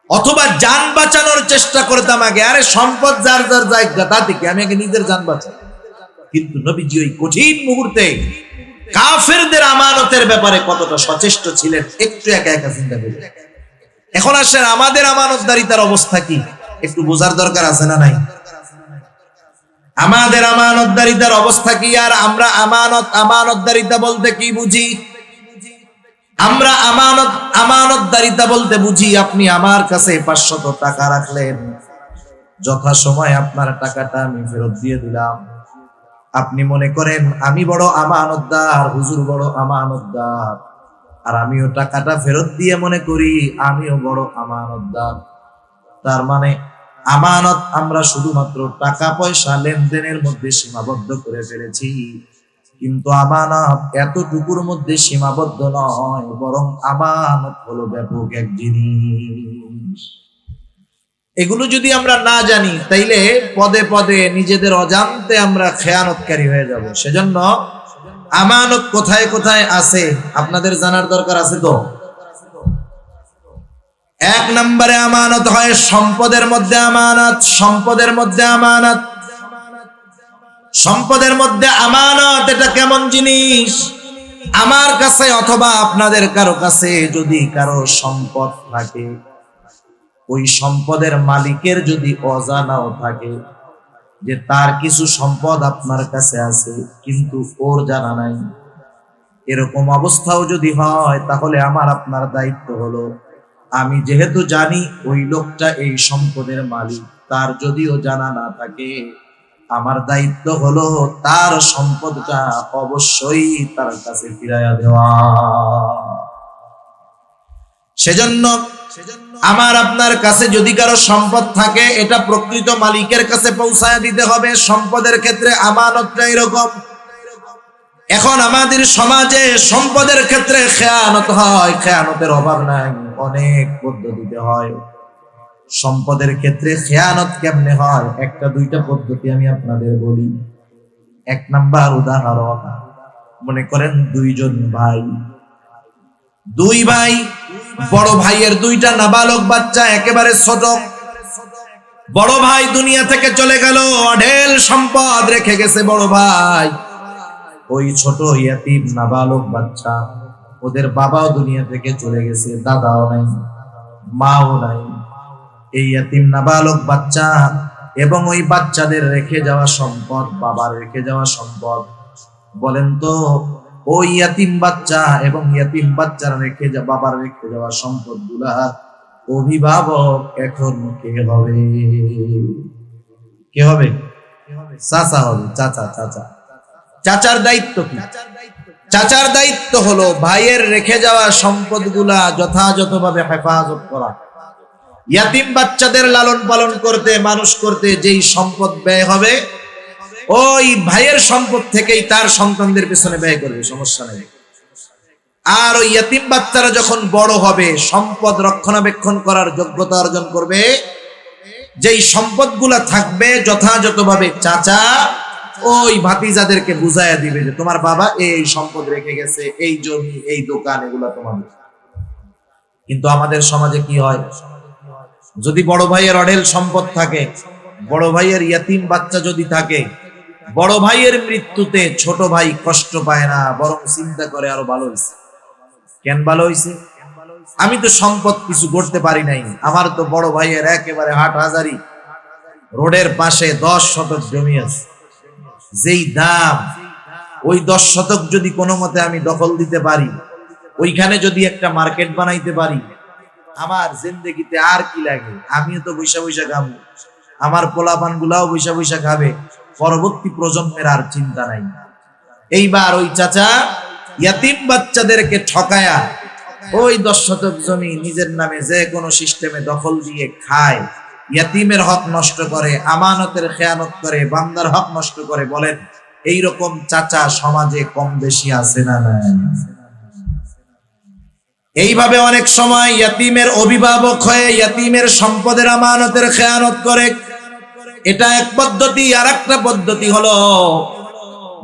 অথবা জান বাঁচানোর চেষ্টা করতাম আগে, আরে সম্পদ যার যার জায়গা, তা থেকে আমি আগে নিজের জান বাঁচাই। কিন্তু নবীজি ওই কঠিন মুহূর্তে কাফেরদের আমানতের ব্যাপারে কতটা সচেষ্ট ছিলেন একটু একা একা চিন্তা করি। এখন আসেন আমাদের আমানতদারিতার অবস্থা কি? একটু বোঝার দরকার আছে না নাই? আমাদের আমানতদারিতার অবস্থা কি? আর আমরা আমানতদারিতা বলতে কি বুঝি? আমরা আমানতদারিতা বলতে বুঝি আপনি আমার কাছে 500 টাকা রাখলেন, যথাসময়ে আপনার টাকাটা আমি ফেরত দিয়ে দিলাম। আপনি মনে করেন আমি বড় আমানতদার, হুজুর বড় আমানতদার, আর আমিও টাকাটা ফেরত দিয়ে মনে করি আমিও বড় আমানতদার। তার মানে আমানত আমরা শুধুমাত্র টাকা পয়সা লেনদেনের মধ্যে সীমাবদ্ধ করে ফেলেছি, কিন্তু আমানত এতটুকুর মধ্যে সীমাবদ্ধ নয়, বরং আমানত হলো ব্যাপক এক জিনিস। এগুলো যদি আমরা না জানি তাইলে পদে পদে নিজেদের অজান্তে আমরা খেয়ানতকারী হয়ে যাব। সেজন্য আমানত কোথায় কোথায় আছে আপনাদের জানার দরকার আছে। তো 1 নম্বরে আমানত হয় সম্পদের মধ্যে আমানত। সম্পদের মধ্যে আমানত, সম্পদের মধ্যে আমানত এটা কেমন জিনিস? আমার কাছে অথবা আপনাদের কারো কাছে যদি কারো সম্পদ থাকে, ওই সম্পদের মালিকের যদি অজানাও থাকে যে তার কিছু সম্পদ আপনার কাছে আছে কিন্তু ওর জানা নাই, এরকম অবস্থাও যদি হয়, তাহলে আমার আপনার দায়িত্ব হলো, আমি যেহেতু জানি ওই লোকটা এই সম্পদের মালিক, তার যদিও জানা না থাকে, আমার দায়িত্ব হলো তার সম্পদটা অবশ্যই তার কাছে ফিরাইয়া দেওয়া। সেজন্য আমার আপনার কাছে যদি কারো সম্পদ থাকে, এটা প্রকৃত মালিকের কাছে পৌঁছায় দিতে হবে। সম্পদের ক্ষেত্রে আমানতটা এরকম। এখন আমাদের সমাজে সম্পদের ক্ষেত্রে খেয়ানত হয়, খেয়ানতের অভাব নাই, অনেক পদ্ধতিতে হয়। সম্পদের ক্ষেত্রে খেয়ানত কেমনে হয়? 1-2টা পদ্ধতি আমি আপনাদের বলি। 1 নাম্বার উদাহরণ, মনে করেন 2 জন ভাই, 2 ভাই, বড় ভাইয়ের 2টা নাবালক বাচ্চা একেবারে ছোট। বড় ভাই দুনিয়া থেকে চলে গেল, অঢেল সম্পদ রেখে গেছে বড় ভাই। ওই ছোট ইয়াতিম নাবালক বাচ্চা, ওদের বাবাও দুনিয়া থেকে চলে গেছে, দাদাও নাই, মাও নাই। এই ইয়াতিম নাবালক বাচ্চা এবং ওই বাচ্চাদের রেখে যাওয়া সম্পদ, বাবার রেখে যাওয়া সম্পদ, বলেন তো ওই ইয়াতিম বাচ্চা এবং ইয়াতিম বাচ্চারা বাবার রেখে যাওয়া সম্পদ গুলার অভিভাবক এখন কে হবে? কে হবে? চাচা হবে। চাচার দায়িত্ব কি? চাচার দায়িত্ব হলো ভাইয়ের রেখে যাওয়া সম্পদ গুলা যথাযথভাবে হেফাজত করা। ইয়াতিম বাচ্চাদের লালন পালন করতে, মানুষ করতে যেই সম্পদ ব্যয় হবে, ওই ভাইয়ের সম্পদ থেকেই তার সন্তানদের পেছনে ব্যয় করবে, সমস্যা নেই। আর ওই ইয়াতিম বাচ্চারা যখন বড় হবে, সম্পদ রক্ষণাবেক্ষণ করার যোগ্যতা অর্জন করবে, যেই সম্পদগুলা থাকবে যথাযথভাবে চাচা ওই ভাতিজাদেরকে বুঝাইয়া দিবে যে তোমার বাবা এই সম্পদ রেখে গেছে, এই জমি, এই দোকান, এগুলা তোমাদের। কিন্তু আমাদের সমাজে কি হয়? যদি বড় ভাইয়ের অঢেল সম্পদ থাকে, বড় ভাইয়ের ইয়াতিম বাচ্চা যদি থাকে, বড় ভাইয়ের মৃত্যুতে ছোট ভাই কষ্ট পায় না, বরং চিন্তা করে আরো ভালো হয়েছে। কেন ভালো হয়েছে? আমি তো সম্পদ কিছু করতে পারি নাই, আমার তো বড় ভাইয়ের একেবারে হাটহাজারি রোডের পাশে 10 শতক জমি আছে, যেই দাম, ওই 10 শতক যদি কোনো মতে আমি দখল দিতে পারি, ওইখানে যদি একটা মার্কেট বানাইতে পারি, আমার জিন্দেগিতে আর কি লাগে? আমিও তো বৈশা বৈশা খাবো, আমার পোলাপান গুলাও বৈশা বৈশা খাবে, পরবর্তী প্রজন্মের আর চিন্তা নাই। এইবার ওই চাচা ইয়াতিম বাচ্চাদেরকে ঠকায়া ওই 10 শতক জমি নিজের নামে যে কোনো সিস্টেমে দখল দিয়ে খায়, ইয়াতিমের হক নষ্ট করে, আমানতের খেয়ানত করে, বান্দার হক নষ্ট করে। বলেন এইরকম চাচা সমাজে কম বেশি আছে না নাই? এইভাবে অনেক সময় ইয়াতিমের অভিভাবক হয়ে ইয়াতিমের সম্পদের আমানতের খেয়ানত করে। এটা এক পদ্ধতি। আর একটা পদ্ধতি হলো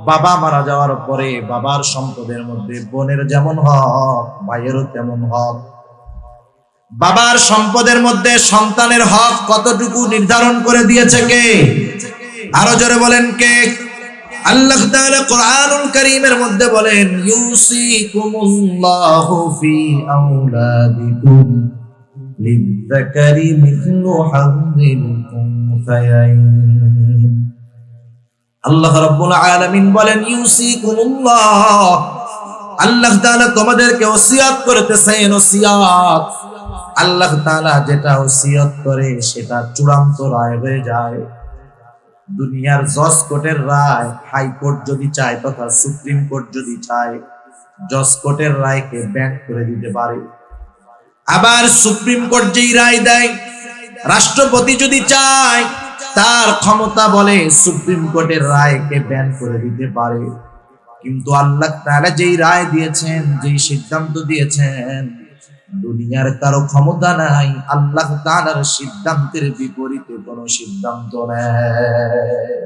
বাবা মারা যাওয়ার পরে বাবার সম্পদের মধ্যে বোনের যেমন হক, ভাইয়েরও তেমন হক। বাবার সম্পদের মধ্যে সন্তানের হক কতটুকু নির্ধারণ করে দিয়েছে কে? আরো জোরে বলেন কে? আল্লাহ তাআলা কোরআনুল কারীমের মধ্যে বলেন, ইউসিকুমুল্লাহু ফি আওলাদিকুম লিযযাকারি মিসলু হাযযিল উনসায়াইন। আল্লাহ রাব্বুল আলামিন বলেন, ইউসিকুমুল্লাহ, আল্লাহ তাআলা তোমাদেরকে ওসিয়ত করতেছেন। ওসিয়ত, আল্লাহ তাআলা যেটা ওসিয়ত করে সেটা চূড়ান্ত রায় হয়ে যায়। দুনিয়ার জজ কোর্টের রায় হাইকোর্ট যদি চায় তথা সুপ্রিম কোর্ট যদি চায়, জজ কোর্টের রায়কে ব্যান্ড করে দিতে পারে। আবার সুপ্রিম কোর্ট যেই রায় দেয়, রাষ্ট্রপতি যদি চায় তার ক্ষমতা বলে সুপ্রিম কোর্টের রায়কে ব্যান্ড করে দিতে পারে। কিন্তু আল্লাহ তাআলা যেই রায় দিয়েছেন, যেই সিদ্ধান্ত দিয়েছেন, দুনিয়ার কারো ক্ষমতা নাই আল্লাহ তাআলার সিদ্ধান্তের বিপরীতে কোনো সিদ্ধান্ত নেই।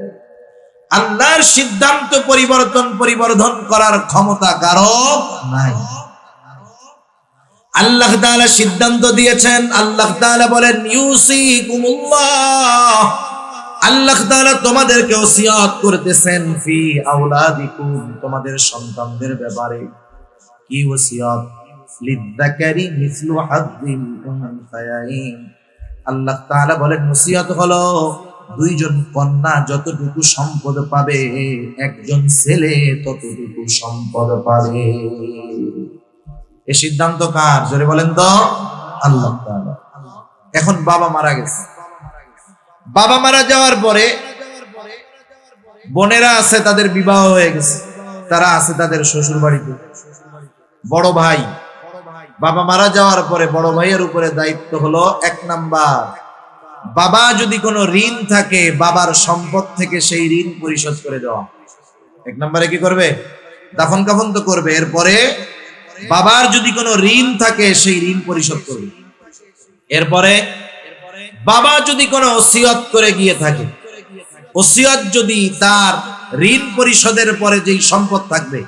আল্লাহর সিদ্ধান্ত পরিবর্তন করার ক্ষমতা কারো নাই। আল্লাহ তাআলা সিদ্ধান্ত দিয়েছেন। আল্লাহ তাআলা বলেন, ইউসিকুমুল্লাহ, আল্লাহ তাআলা তোমাদেরকে ওসিয়ত করতেছেন ফি আওলাদিকুম, তোমাদের সন্তানদের ব্যাপারে। কি ওসিয়ত? লিযযাকারি মিসলু হাযযিল উনসায়াইন। আল্লাহ তাআলা বলেন ওসিয়ত হলো দুইজন কন্যা যতটুকু সম্পদ পাবে, একজন ছেলে ততটুকু সম্পদ পাবে। এই সিদ্ধান্ত কার? জোরে বলেন তো। আল্লাহ তাআলা। এখন বাবা মারা গেছে, বাবা মারা যাওয়ার পরে বোনেরা আছে, তাদের বিবাহ হয়ে গেছে, তারা আছে তাদের শ্বশুর বাড়িতে। বড় ভাই, বাবা মারা যাওয়ার পরে বড় ভাইয়ের উপরে দায়িত্ব হলো, এক নাম্বার, বাবা যদি কোনো ঋণ থাকে বাবার সম্পদ থেকে সেই ঋণ পরিশোধ করে দেওয়া। এক নম্বরে কি করবে? দাফন কাফন তো করবে, এরপরে বাবার যদি কোনো ঋণ থাকে সেই ঋণ পরিশোধ করবে। এরপরে বাবা যদি কোনো ওসিয়ত করে গিয়ে থাকে, ওসিয়ত যদি তার ঋণ পরিশোধের পরে যেই সম্পদ থাকবে,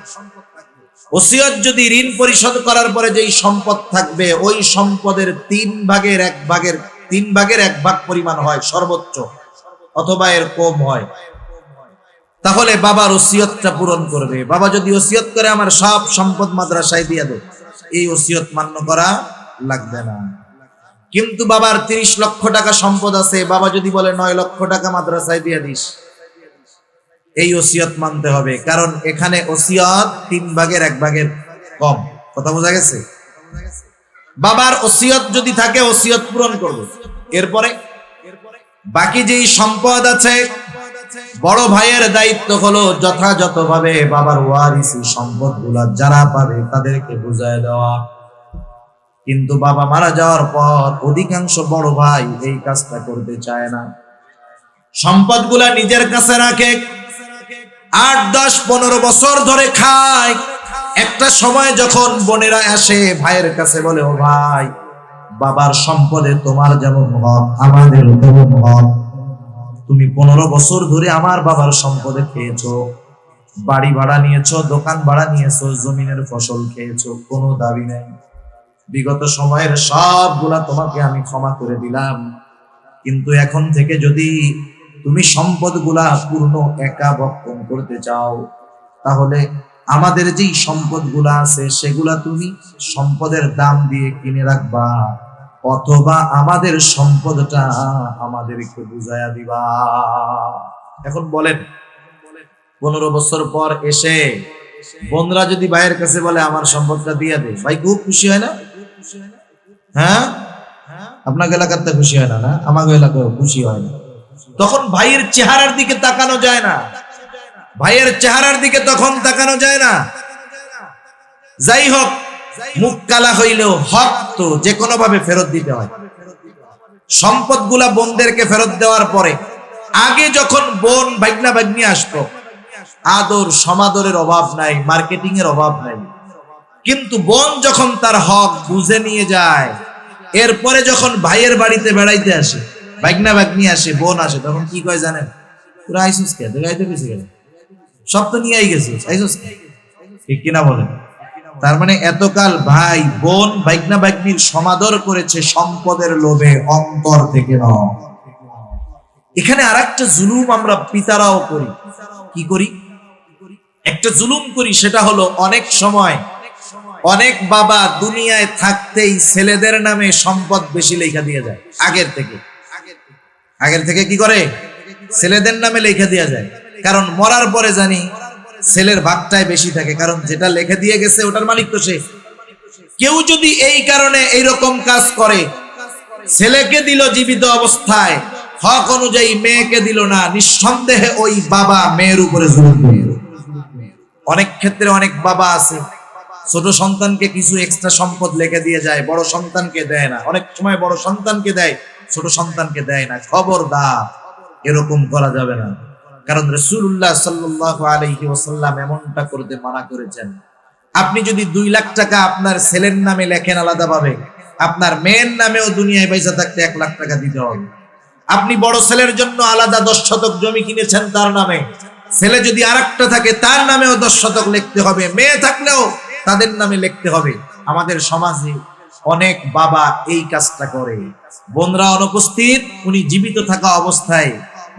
ওসিয়ত যদি ঋণ পরিশোধ করার পরে যেই সম্পদ থাকবে, ওই সম্পদের 3/1 ভাগ পরিমাণ হয় সর্বোচ্চ, অথবা এর কম হয়, তাহলে বাবার ওসিয়তটা পূরণ করবে। বাবা যদি ওসিয়ত করে আমার সব সম্পদ মাদ্রাসায় দিয়ে দেব, এই ওসিয়ত মান্য করা লাগবে না। কিন্তু বাবার 30 লক্ষ টাকা সম্পদ আছে, বাবা যদি বলে 9 লক্ষ টাকা মাদ্রাসায় দিয়ে দিস, এই ওসিয়ত মানতে হবে, কারণ এখানে ওসিয়ত 3/1 কম। কথা বোঝা গেছে? বাবার ওসিয়ত যদি থাকে ওসিয়ত পূরণ করবে। এরপরে বাকি যেই সম্পদ আছে, বড় ভাইয়ের দায়িত্ব হলো যথাযথভাবে বাবার ওয়ারিসি সম্পদগুলা যারা পাবে তাদেরকে বুঝায় দেওয়া। কিন্তু বাবা মারা যাওয়ার পর অধিকাংশ বড় ভাই এই কাজটা করতে চায় না, সম্পদগুলা নিজের কাছে রাখে, 8, 10, 15 বছর ধরে খায়। একটা সময় যখন বোনেরা আসে ভাইয়ের কাছে বলে, ও ভাই, বাবার সম্পদে তোমার যেমন হক আমাদের তেমন হক, তুমি 15 বছর ধরে আমার বাবার সম্পদে খেয়েছো, বাড়ি ভাড়া নিয়েছো, দোকান ভাড়া নিয়েছো, জমিনের ফসল খেয়েছো, কোনো দাবি নেই, বিগত সময়ের সবগুলা তোমাকে আমি ক্ষমা করে দিলাম, কিন্তু এখন থেকে যদি তুমি সম্পদগুলা পূর্ণ একা ভক্ষণ করতে চাও, তাহলে আমাদের যেই সম্পদগুলা আছে সেগুলা তুমি সম্পদের দাম দিয়ে কিনে রাখবা, অথবা আমাদের সম্পদটা আমাদেরকে বুঝাইয়া দিবা। এখন বলেন, 15 বছর পর এসে বোনরা যদি ভাইয়ের কাছে বলে আমার সম্পদটা দিয়ে দে, ভাই খুব খুশি হয় না? হ্যাঁ, আপনাকে এলাকাতে খুশি হয় না? না, আমাকে এলাকায় খুশি হয় না। তখন ভাইয়ের চেহারার দিকে তাকানো যায় না, ভাইয়ের চেহারার দিকে তখন তাকানো যায় না। যাই হোক, মুখ কালা হইলেও হক তো যে কোনো ভাবে ফেরত দিতে হয়। সম্পদগুলা বোনদেরকে ফেরত দেওয়ার পরে, আগে যখন বোন ভাগনা ভাগ্নি আসতো, আদর সমাদরের অভাব নাই, মার্কেটিং এর অভাব নাই, কিন্তু বোন যখন তার হক বুঝে নিয়ে যায়, এরপরে যখন ভাইয়ের বাড়িতে বেড়াইতে আসে, ভাগনা ভাগ্নি আসে, বোন আসে, তখন কি কয় জানেন? তোরা আইসুস কে? দেখাইতে গেছে কেন? সব তো নিয়েই গেছিস, আইসুস কে? ঠিক কিনা বলেন? তার মানে এতকাল ভাই বোন ভাগনা ভাগ্নির সমাদর করেছে সম্পদের লোভে, অন্তর থেকে নয়। এখানে আরেকটা জুলুম আমরা পিতারাও করি। কি করি? একটা জুলুম করি, সেটা হলো অনেক সময় অনেক বাবা দুনিয়ায় থাকতেই ছেলেদের নামে সম্পদ বেশি লেখা দিয়ে যায়। আগের থেকে কি করে, ছেলেদের নামে লেখা দিয়ে যায়। কারণ মরার পরে জানি ছেলের ভাগটাই বেশি থাকে, কারণ যেটা লেখা দিয়ে গেছে ওটার মালিক তো সে। কেউ যদি এই কারণে এইরকম কাজ করে, ছেলেকে দিল জীবিত অবস্থায়, হক অনুযায়ী মেয়েকে দিল না, নিঃসন্দেহে ওই বাবা মেয়ের উপরে জুলুম করবে। অনেক ক্ষেত্রে অনেক বাবা আছে ছোট সন্তানকে কিছু এক্সট্রা সম্পদ লিখে দিয়ে যায়, বড় সন্তানকে দেয় না। অনেক সময় বড় সন্তানকে দেয়, ছোট সন্তানকে দেয় না। খবরদার, এরকম করা যাবে না। কারণ রাসূলুল্লাহ সাল্লাল্লাহু আলাইহি ওয়াসাল্লাম এমনটা করতে মানা করেছেন। আপনি যদি 2 লাখ টাকা আপনার ছেলের নামে লেখেন আলাদাভাবে, আপনার মেয়ের নামেও দুনিয়ায় পয়সা থাকতে 1 লাখ টাকা দিতে হবে। আপনি বড় ছেলের জন্য আলাদা 10 শতক জমি কিনেছেন তার নামে, ছেলে যদি আরেকটা থাকে তার নামেও 10 শতক লিখতে হবে, মেয়ে থাকলেও তাদের নামে লিখতে হবে। আমাদের সমাজে অনেক বাবা এই কাজটা করে। বোনরা অনুপস্থিত, উনি জীবিত থাকা অবস্থায়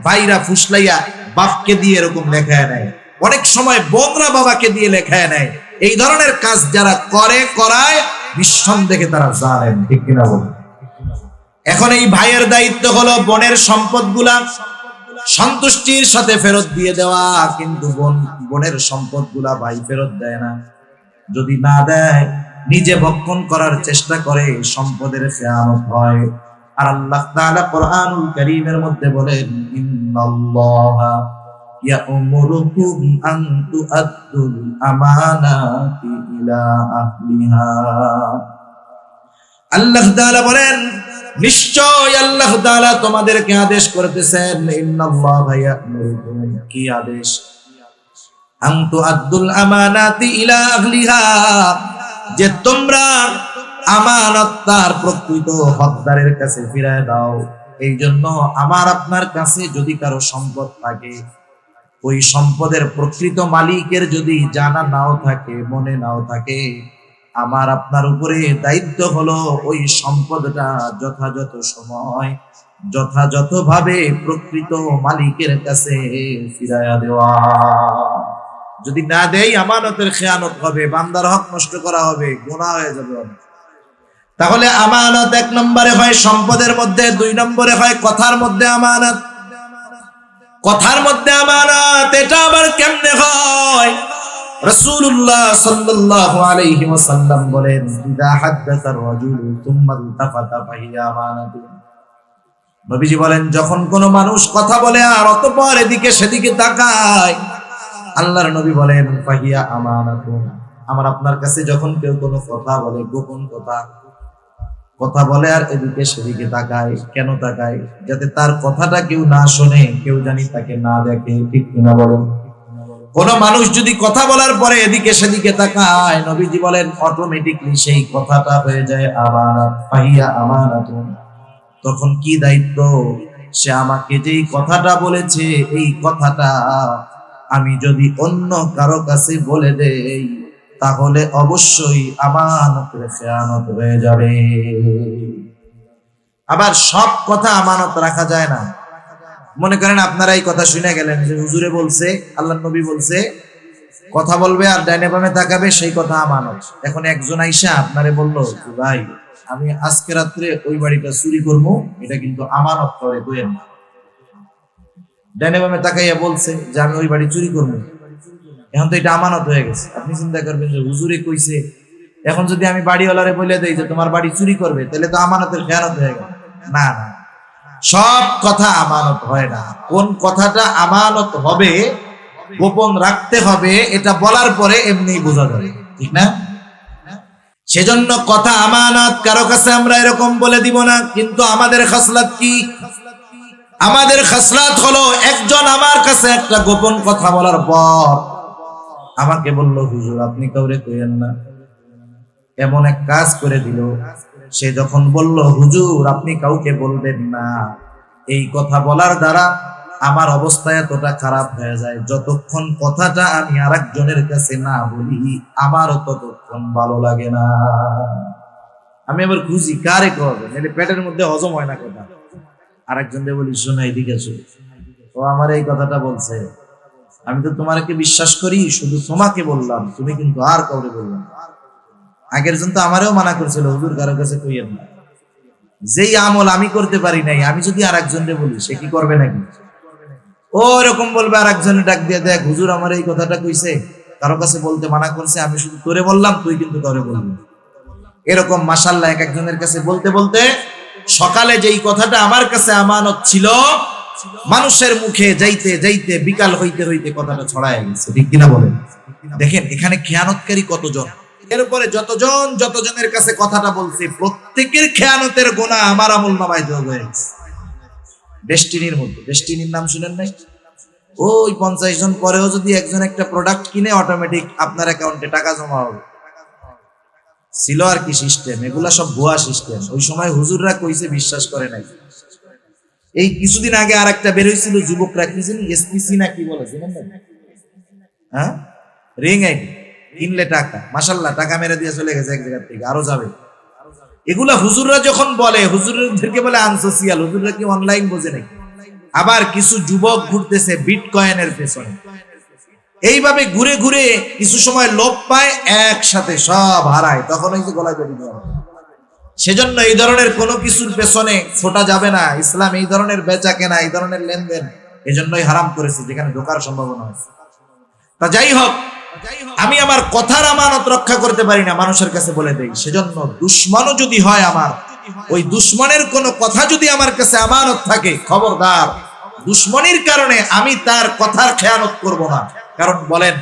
ভাইরা ফুসলাইয়া বাপকে দিয়ে এরকম লেখায় নেয়। অনেক সময় বোনরা বাবাকে দিয়ে লেখায় নেয়। এই ধরনের কাজ যারা করে, করায়, নিঃসন্দেহে তারা জানেন, ঠিক কিনা বলুন? এখন এই ভাইয়ের দায়িত্ব হলো বোনের সম্পদগুলা সন্তুষ্টির সাথে ফেরত দিয়ে দেওয়া, কিন্তু বোনের সম্পদগুলা ভাই ফেরত দেয় না। যদি না দেয়, নিজে ভক্ষণ করার চেষ্টা করে, সম্পদের খেয়ানত হয়। আর আল্লাহ তাআলা কোরআনুল কারীমের মধ্যে বলেন, ইন্নাল্লাহা ইয়া'মুরুকুম আন তু'আদ্দুল আমানাতি ইলা আহলিহা। আল্লাহ তাআলা বলেন, নিশ্চয় আল্লাহ তাআলা তোমাদেরকে আদেশ করতেছেন, ইন্নাল্লাহা ইয়া'মুরুকুম, কি আদেশ? আন তু'আদ্দুল আমানাতি ইলা আহলিহা, যে তোমরা আমানত তার প্রকৃত হকদারের কাছে ফিরায় দাও। এই জন্য আমার আপনার কাছে যদি কারো সম্পদ থাকে, ওই সম্পদের প্রকৃত মালিকের যদি জানা নাও থাকে, মনে নাও থাকে, আমার আপনার উপরে দায়িত্ব হলো ওই সম্পদটা যথাযথ সময় যথাযথভাবে প্রকৃত মালিকের কাছে ফিরাইয়া দেওয়া। যদি না দেই, আমানতের খেয়ানত হবে, বান্দার হক নষ্ট করা হবে, গুনাহ হয়ে যাবে। তাহলে আমানত 1 নম্বরে হয় সম্পদের মধ্যে, 2 নম্বরে হয় কথার মধ্যে আমানত। কথার মধ্যে আমানত, এটা আবার কেমনে হয়? রাসূলুল্লাহ সাল্লাল্লাহু আলাইহি ওয়াসাল্লাম বলেন, ইযা হাদাসা আর-রাজুলু সুম্মা ইলতাফাতা ফাহিয়া আমানাতুন। নবীজি বলেন, যখন কোন মানুষ কথা বলে আর অতঃপর এদিকে সেদিকে তাকায়, আল্লাহর নবী বলেন, ফাহিয়া আমানাতুন। আমার আপনার কাছে যখন কেউ কোনো কথা বলে, গোপন কথা বলে আর এদিকে সেদিকে তাকায়, কেন তাকায়? যাতে তার কথাটা কেউ না শোনে, কেউ জানি তাকে না দেখে, ঠিক কিনা বলেন? কোন মানুষ যদি কথা বলার পরে এদিকে সেদিকে তাকায়, নবীজি বলেন অটোমেটিকলি সেই কথাটা হয়ে যায় আমানত, ফাহিয়া আমানাতুন। তখন কি দায়িত্ব? সে আমাকে যেই কথাটা বলেছে, এই কথাটা আমি যদি অন্য কারো কাছে বলে দেই, তাহলে অবশ্যই আমানতের খেয়ানত হয়ে যাবে। আবার সব কথা আমানত রাখা যায় না। মনে করেন আপনারা এই কথা শুনে গেলেন যে হুজুরে বলছে, আল্লাহর নবী বলছে, কথা বলবে আর ডাইনে বামে তাকাবে, সেই কথা আমানত। এখন একজন আইসা আপনারে বললো, ভাই আমি আজকে রাত্রে ওই বাড়িটা চুরি করবো, এটা কিন্তু আমানত করে কইেন। ডাইনে বামে তাকাইয়া বলছে যে আমি ওই বাড়ি চুরি করবো, এখন তো এটা আমানত হয়ে গেছে। আপনি চিন্তা করবেন যে হুজুরে কইছে, এখন যদি আমি বাড়িওয়ালারে বলে দেই যে তোমার বাড়ি চুরি করবে, তাহলে তো আমানতের খেয়ানত হয়ে গেল। না না, সব কথা আমানত হয় না। কোন কথাটা আমানত হবে, গোপন রাখতে হবে, এটা বলার পরে এমনি বোঝা যাবে, ঠিক না? সেজন্য কথা আমানত, কারো কাছে আমরা এরকম বলে দিব না। কিন্তু আমাদের খাসলাত কি? আমাদের খাসলাত হলো, একজন আমার কাছে একটা গোপন কথা বলার পর আমাকে বললো, হুজুর আপনি কাউরে কইেন না, এমন এক কাজ করে দিল। সে যখন বলল, হুজুর আপনি কাউকে বলবেন না, এই কথা বলার দ্বারা আমার অবস্থা এতটা খারাপ হয়ে যায়, যতক্ষণ কথাটা আমি আরেকজনের কাছে না বলি, আমারও ততক্ষণ ভালো লাগে না। আমি আবার খুঁজি কারে করবে, নাহলে পেটের মধ্যে হজম হয় না কথা। আরেকজনকে বলি, শোনো এদিকে আসো, ও আমার এই কথাটা বলছে, আমি তো তোমাকে বিশ্বাস করি, শুধু তোমাকে বললাম, তুমি কিন্তু আর কাউরে বললাম। আগের জন তো আমারও মানা করছিল, হুজুর কারো কাছে কইয়েন না। যেই আমল আমি করতে পারি নাই, আমি যদি আর একজনকে বলি সে কি করবে নাকি? ও এরকম বলবে, আর একজনে ডাক দিয়ে, দেখ হুজুর আমার এই কথাটা কইছে, কারো কাছে বলতে মানা করছে, আমি শুধু তোরে বললাম, তুই কিন্তু তোরে বলবি। এরকম মাশাআল্লাহ এক একজনের কাছে বলতে বলতে সকালে যেই কথাটা আমার কাছে আমানত ছিল, মানুষের মুখে যাইতে যাইতে বিকাল হইতে হইতে কথাটা ছড়ায় গেছে। ঠিক কিনা বলেন? দেখেন এখানে খেয়ানতকারী কতজন, এরপরে যতজনের কাছে কথাটা বলছি প্রত্যেকের খেয়ানতের গুনাহ আমার আমলনামায় যোগ হয়ে গেছে। ডেস্টিনির মধ্যে, ডেস্টিনির নাম শুনেন নাই? ওই 50 জন পরেও যদি একজন একটা প্রোডাক্ট কিনে, অটোমেটিক আপনার অ্যাকাউন্টে টাকা জমা হবে। ছিল আর কি সিস্টেম, এগুলা সব ভুয়া সিস্টেম। ওই সময় হুজুররা কইছে, বিশ্বাস করে নাই। এই কিছুদিন আগে আর একটা বের হয়েছিল, যুবকরা কি জানি এসপিসি না কি বলে, জানেন না? হ্যাঁ, রিং আইডি কিনলে টাকা, মাশাআল্লাহ টাকা মেরে দিয়ে চলে গেছে এক জায়গা থেকে, আরো যাবে। এগুলা হুজুররা যখন বলে, হুজুরদেরকে বলে আনসোশিয়াল। হুজুররা কি অনলাইন বোঝে নাকি? আবার কিছু যুবক ঘুরতেছে বিটকয়েনের পেছনে। এইভাবে ঘুরে ঘুরে কিছু সময় লোভ পায়, একসাথে সব হারায়, তখন ওই যে গলায় দড়ি দেওয়া। সেজন্য এই ধরনের কোনো কিছুর পেছনে ছোটা যাবে না। ইসলাম এই ধরনের বেচা কেনা, এই ধরনের লেনদেন এজন্যই হারাম করেছে, যেখানে ধোঁকার সম্ভাবনা আছে। তা যাই হোক, আমি আমার কথার আমানত রক্ষা করতে পারি না, মানুষের কাছে বলে দেই। সেজন্য দুশ্মনও যদি হয় আমার, ওই দুশ্মনের কোনো কথা যদি আমার কাছে আমানত থাকে, খবরদার, দুশ্মনের কারণে আমি তার কথার খেয়ানত করব না। কারণ বলেন,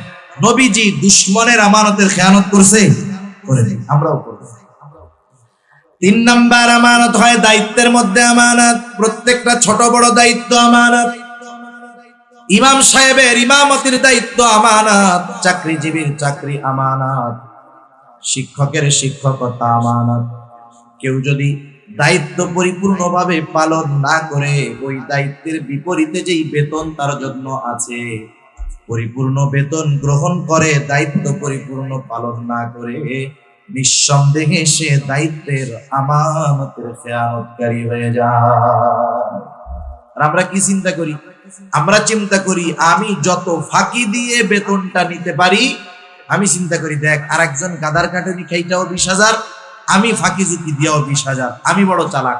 নবীজি দুশ্মনের আমানতের খেয়ানত করছে? করেনি, আমরাও করব। 3 নাম্বার আমানত হয় দায়িত্বের মধ্যে আমানত। প্রত্যেকটা ছোট বড় দায়িত্ব আমানত। ইমাম সাহেবের ইমামতির দায়িত্ব আমানত, চাকরিজীবীর চাকরি আমানত, শিক্ষকের শিক্ষকতা আমানত। কেউ যদি দায়িত্ব পরিপূর্ণভাবে পালন না করে, ওই দায়িত্বের বিপরীতে যেই বেতন তার জন্য আছে, পরিপূর্ণ বেতন গ্রহণ করে দায়িত্ব পরিপূর্ণ পালন না করে, নিঃসন্দেহে সে দায়িত্বের আমানতের খেয়ানতকারী হয়ে যায়। আর আমরা কি চিন্তা করি? আমরা চিন্তা করি আমি যত ফাঁকি দিয়ে বেতনটা নিতে পারি, আমি চিন্তা করি দেখ আরেকজন গাদার কাটুরি খাইটাও 20,000, আমি ফাঁকি ঝুঁকি দিয়াও 20,000, আমি বড় চালাক।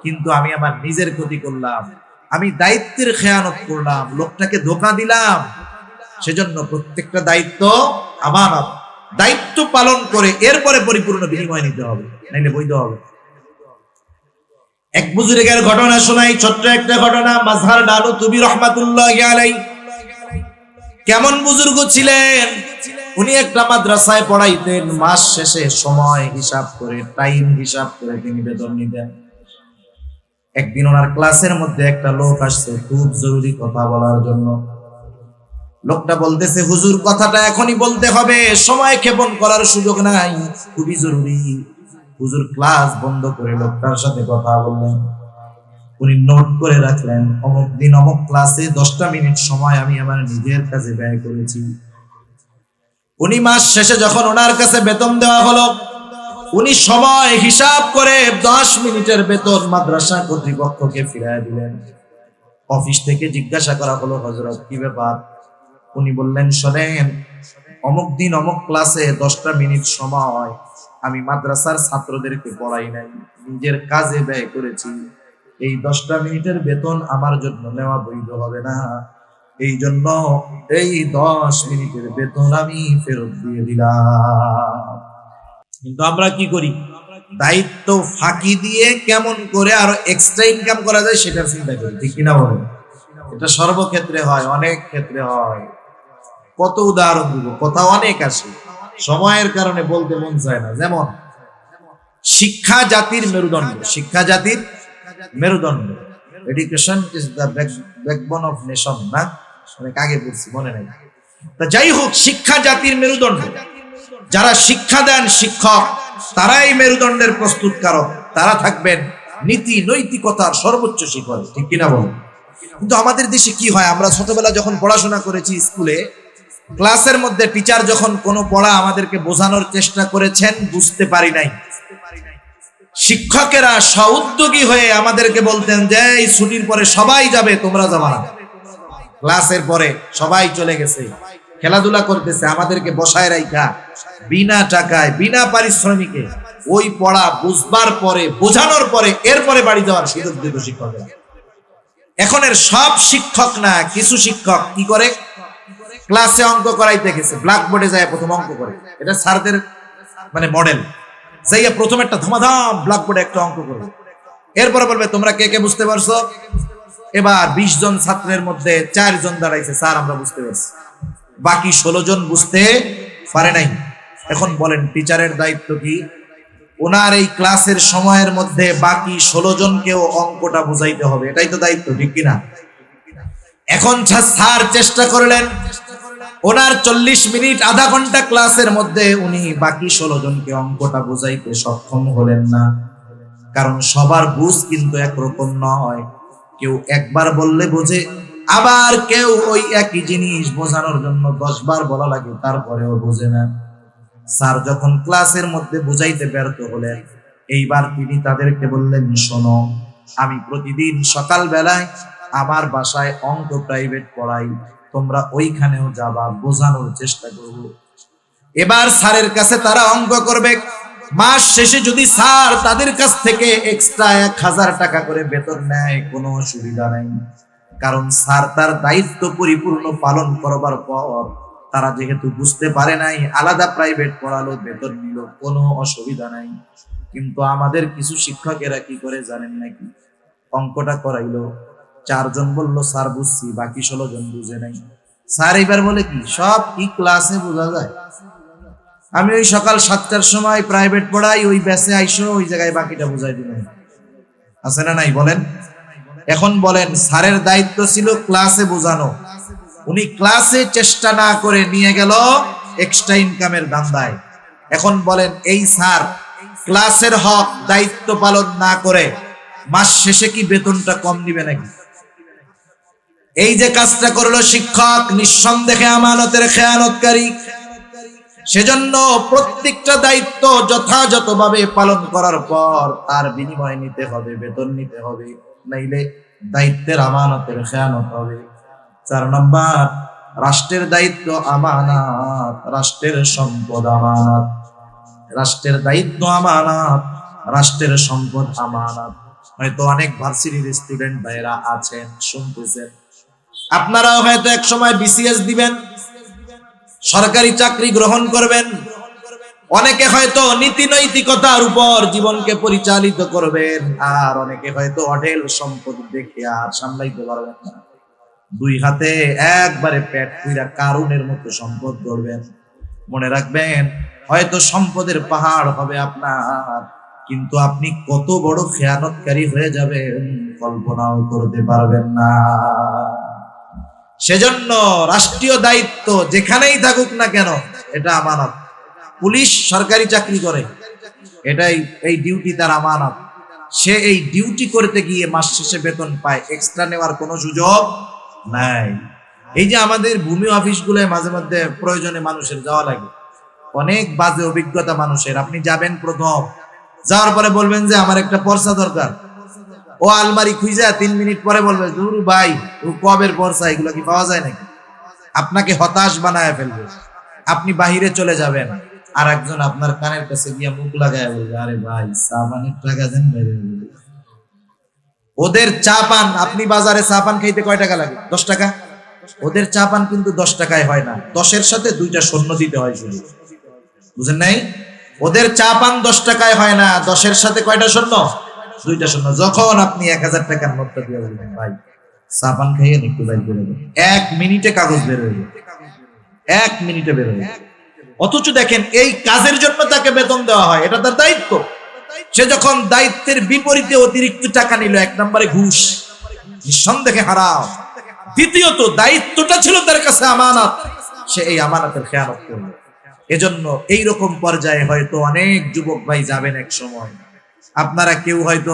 কিন্তু আমি আমার নিজের ক্ষতি করলাম, আমি দায়িত্বের খেয়ানত করলাম, লোকটাকে ধোঁকা দিলাম। সেজন্য প্রত্যেকটা দায়িত্ব আমানত, দায়িত্ব পালন করে এরপরে পরিপূর্ণ বিনিময় নিতে হবে, নাইলে বৈধ হবে। এক বুজুর্গের ঘটনা শোনাই, ছোট্ট একটা ঘটনা। মাজহার নানুতুবি রহমাতুল্লাহি আলাইহি কেমন বুজুর্গ ছিলেন! উনি একটা মাদ্রাসায় পড়াইতেন। মাস শেষে সময় হিসাব করে, টাইম হিসাব করে তিনি বেতন নিতেন। একদিন ওনার ক্লাসের মধ্যে একটা লোক আসছে খুব জরুরি কথা বলার জন্য। লোকটা বলতেছে, হুজুর কথাটা এখনই বলতে হবে, সময় ক্ষেপণ করার সুযোগ নাই, খুবই জরুরি। হুজুর ক্লাস বন্ধ করে লোকটার সাথে কথা বললেন। উনি নোট করে রাখলেন, অমুক দিন অমুক ক্লাসে 10টা মিনিট সময় আমি আমার নিজের কাছে ব্যয় করেছি। উনি মাস শেষে যখন ওনার কাছে বেতন দেওয়া হলো, উনি সময় হিসাব করে 10 মিনিটের বেতন মাদ্রাসা কর্তৃপক্ষকে ফিরিয়ে দিলেন। অফিস থেকে জিজ্ঞাসা করা হলো, হযরত কি ব্যাপার? উনি বললেন, শোনেন, অমুক দিন অমুক ক্লাসে 10টা মিনিট সময় আমি মাদ্রাসার ছাত্রদেরকে পড়াই নাই, নিজের কাজে ব্যয় করেছি। এই 10টা মিনিটের বেতন আমার জন্য নেওয়া বৈধ হবে না, এই জন্য এই 10 মিনিটের বেতন আমি ফেরত দিয়ে দিলাম। কিন্তু আমরা কি করি? দায়িত্ব ফাঁকি দিয়ে কেমন করে আরো এক্সট্রা ইনকাম করা যায় সেটার চিন্তা করি। ঠিক কিনা বলেন? এটা সর্বক্ষেত্রে হয়, অনেক ক্ষেত্রে হয়। কত উদাহরণ দিব, কথা অনেক আছে, সময়ের কারণে বলতে মন চায় না। যেমন শিক্ষা জাতির মেরুদণ্ড, শিক্ষা জাতির মেরুদণ্ড। Education is the backbone of nation, না? অনেক আগে বলছি, মনে নাই। তা যাই হোক, শিক্ষা জাতির মেরুদণ্ড। যারা শিক্ষা দেন শিক্ষক, তারাই মেরুদণ্ডের প্রস্তুতকারক, তারা থাকবেন নীতি নৈতিকতার সর্বোচ্চ শিখর। ঠিক কিনা বলুন? কিন্তু আমাদের দেশে কি হয়, আমরা ছোটবেলা যখন পড়াশোনা করেছি স্কুলে, ক্লাসের মধ্যে টিচার যখন কোনো পড়া আমাদেরকে বোঝানোর চেষ্টা করেছেন, বুঝতে পারি নাই, শিক্ষকেরা স্বউদ্যোগী হয়ে আমাদেরকে বলতেন যে এই ছুটির পরে সবাই যাবে, তোমরা যাবা না। ক্লাসের পরে সবাই চলে গেছে, খেলাধুলা করতেছে, আমাদেরকে বসায় রাইখা বিনা টাকায় বিনা পারিশ্রমিকে ওই পড়া বুঝবার পরে, বোঝানোর পরে, এরপরে বাড়ি যাওয়ার সুযোগ দিত শিক্ষকরা। এখন এর সব শিক্ষক না, কিছু শিক্ষক কি করে, ক্লাসে অঙ্ক করাইতে গেছে, ব্ল্যাকবোর্ডে যায় প্রথম অঙ্ক করে, এটা স্যারদের মানে মডেল, যাইয়া প্রথম একটা ধমাধাম ব্ল্যাকবোর্ডে একটা অঙ্ক করবে, এরপরে বলবে তোমরা কে কে বুঝতে পারছো। এবার 20 জন ছাত্রের মধ্যে 4 জন দাঁড়াইছে, স্যার আমরা বুঝতে পারছি, বাকি 16 জন বুঝতে পারে নাই। এখন বলেন টিচারের দায়িত্ব কি? ওনার এই ক্লাসের সময়ের মধ্যে বাকি 16 জনকেও অঙ্কটা বুঝাইতে হবে, এটাই তো দায়িত্ব, ঠিক কিনা? এখন স্যার চেষ্টা করলেন, ওনার 40 মিনিট আধা ঘন্টা ক্লাসের মধ্যে উনি বাকি 16 জনকে অঙ্কটা বুঝাইতে সক্ষম হলেন না। কারণ সবার বুঝ কিন্তু একরকম নয়, কেউ একবার বললে বোঝে, আবার কেউ ওই একই জিনিস বোঝানোর জন্য 10 বার বলা লাগে, তারপরেও বোঝে না। স্যার যখন ক্লাসের মধ্যে বুঝাইতে ব্যর্থ হলেন, এইবার তিনি তাদেরকে বললেন, শোনো, আমি প্রতিদিন সকাল বেলায় আমার বাসায় অঙ্ক প্রাইভেট পড়াই, তোমরা ওইখানেও যাবা, বোঝানোর চেষ্টা করব। এবার স্যারের কাছে তারা অঙ্ক করবে, মাস শেষে যদি স্যার তাদের কাছ থেকে এক্সট্রা 1000 টাকা করে বেতন নেয়, কোনো অসুবিধা নাই। কারণ স্যার তার দায়িত্ব পরিপূর্ণ পালন করবার পর তারা যেহেতু বুঝতে পারে নাই, আলাদা প্রাইভেট পড়ালো, বেতন নিল, কোনো অসুবিধা নাই। কিন্তু আমাদের কিছু শিক্ষকেরা কি করে জানেন নাকি? অঙ্কটা করাইলো, 4 জন বললো স্যার বুঝছি, বাকি 16 জন বুঝে নাই। স্যার এবার বলে কি, সব কি ক্লাসে বোঝা যায়? আমি ওই সকাল 7টার সময় প্রাইভেট পড়াই, ওই ব্যাচে আইসো, ওই জায়গায় বাকিটা বুঝাই দিবেন। আছে না নাই বলেন? এখন বলেন, স্যারের দায়িত্ব ছিল ক্লাসে বোঝানো, উনি ক্লাসে চেষ্টা না করে নিয়ে গেল এক্সট্রা ইনকামের ধান্দায়। এখন বলেন, এই স্যার ক্লাসের হক দায়িত্ব পালন না করে মাস শেষে কি বেতনটা কম নিবে নাকি? এই যে কাজটা করলো শিক্ষক, নিঃসন্দেহে আমানতের খেয়ানতকারী। সেজন্য প্রত্যেকটা দায়িত্ব যথাযথভাবে পালন করার পর তার বিনিময় নিতে হবে, বেতন নিতে হবে, নাইলে দায়িত্বের আমানতের খেয়ানত হবে। 4 নাম্বার, রাষ্ট্রের দায়িত্ব আমানত, রাষ্ট্রের সম্পদ আমানত। রাষ্ট্রের দায়িত্ব আমানত, রাষ্ট্রের সম্পদ আমানত। হয়তো অনেক ভার্সিটির স্টুডেন্ট ভাইরা আছেন, শুনতেছেন, আপনারাও হয়তো এক সময় বিসিএস দিবেন, সরকারি চাকরি গ্রহণ করবেন, অনেকে হয়তো নীতি নৈতিকতার উপর জীবনকে পরিচালিত করবেন, আর অনেকে হয়তো অঢেল সম্পদ দেখে আর সামলাইতে পারবেন না। 2 হাতে একবারে পেট পুইরা কারুনের মতো সম্পদ করবেন। মনে রাখবেন, হয়তো সম্পদের পাহাড় হবে আপনার, কিন্তু আপনি কত বড় খেয়ানতকারী হয়ে যাবেন কল্পনাও করতে পারবেন না। সেজন্য রাষ্ট্রীয় দায়িত্ব যেখানেই থাকুক না কেন, এটা আমানত। পুলিশ সরকারি চাকরি করে, এটাই, এই ডিউটি তার আমানত। সে এই ডিউটি করতে গিয়ে মাস শেষে বেতন পায়, এক্সট্রা নেওয়ার কোনো সুযোগ নাই। এই যে আমাদের ভূমি অফিসগুলোয় মাঝে মধ্যে প্রয়োজনে মানুষের যাওয়া লাগে, অনেক বাজে অভিজ্ঞতা মানুষের। আপনি যাবেন, প্রথম যাওয়ার পরে বলবেন যে আমার একটা পর্চা দরকার, ও আলমারি খুঁজে 3 মিনিট পরে বলবে, দূর ভাই, ও কবের পর্চা, এগুলো কি পাওয়া যায় নাকি? আপনাকে হতাশ বানায় ফেলবে। আপনি বাহিরে চলে যাবেন, আর একজন আপনার কানের কাছে গিয়ে মুখ লাগায় বলবে, আরে ভাই সাবানের টাকা দেন। ওদের চা পান, আপনি বাজারে চা পান খাইতে কয় টাকা লাগে? 10 টাকা। ওদের চা পান কিন্তু 10 টাকায় হয় না, 10-এর সাথে 2টা শূন্য দিতে হয় শুধু, বুঝেন নাই? ওদের চা পান 10 টাকায় হয় না, 10-এর সাথে কয়টা শূন্য? 2টা শূন্য। যখন আপনি 1000 টাকার নোটটা দিয়ে বলবেন, ভাই চা পান খাইয়ে একটু বাইর করে দেন, 1 মিনিটে কাগজ বের হয়ে যাবে, 1 মিনিটে বের হয়ে যাবে। অথচ দেখেন, এই কাজের জন্য তাকে বেতন দেওয়া হয়, এটা তার দায়িত্ব। সে যখন দায়িত্বের বিপরীতে অতিরিক্ত টাকা নিল, 1 নম্বরে ঘুষ, নিঃসন্দেহে হারাম। দ্বিতীয়ত, দায়িত্বটা ছিল তার কাছে আমানত, সে এই আমানতের খেয়ানত করল। এজন্য এইরকম পর্যায়ে হয়তো অনেক যুবক ভাই যাবেন এক সময়, আপনারা কেউ হয়তো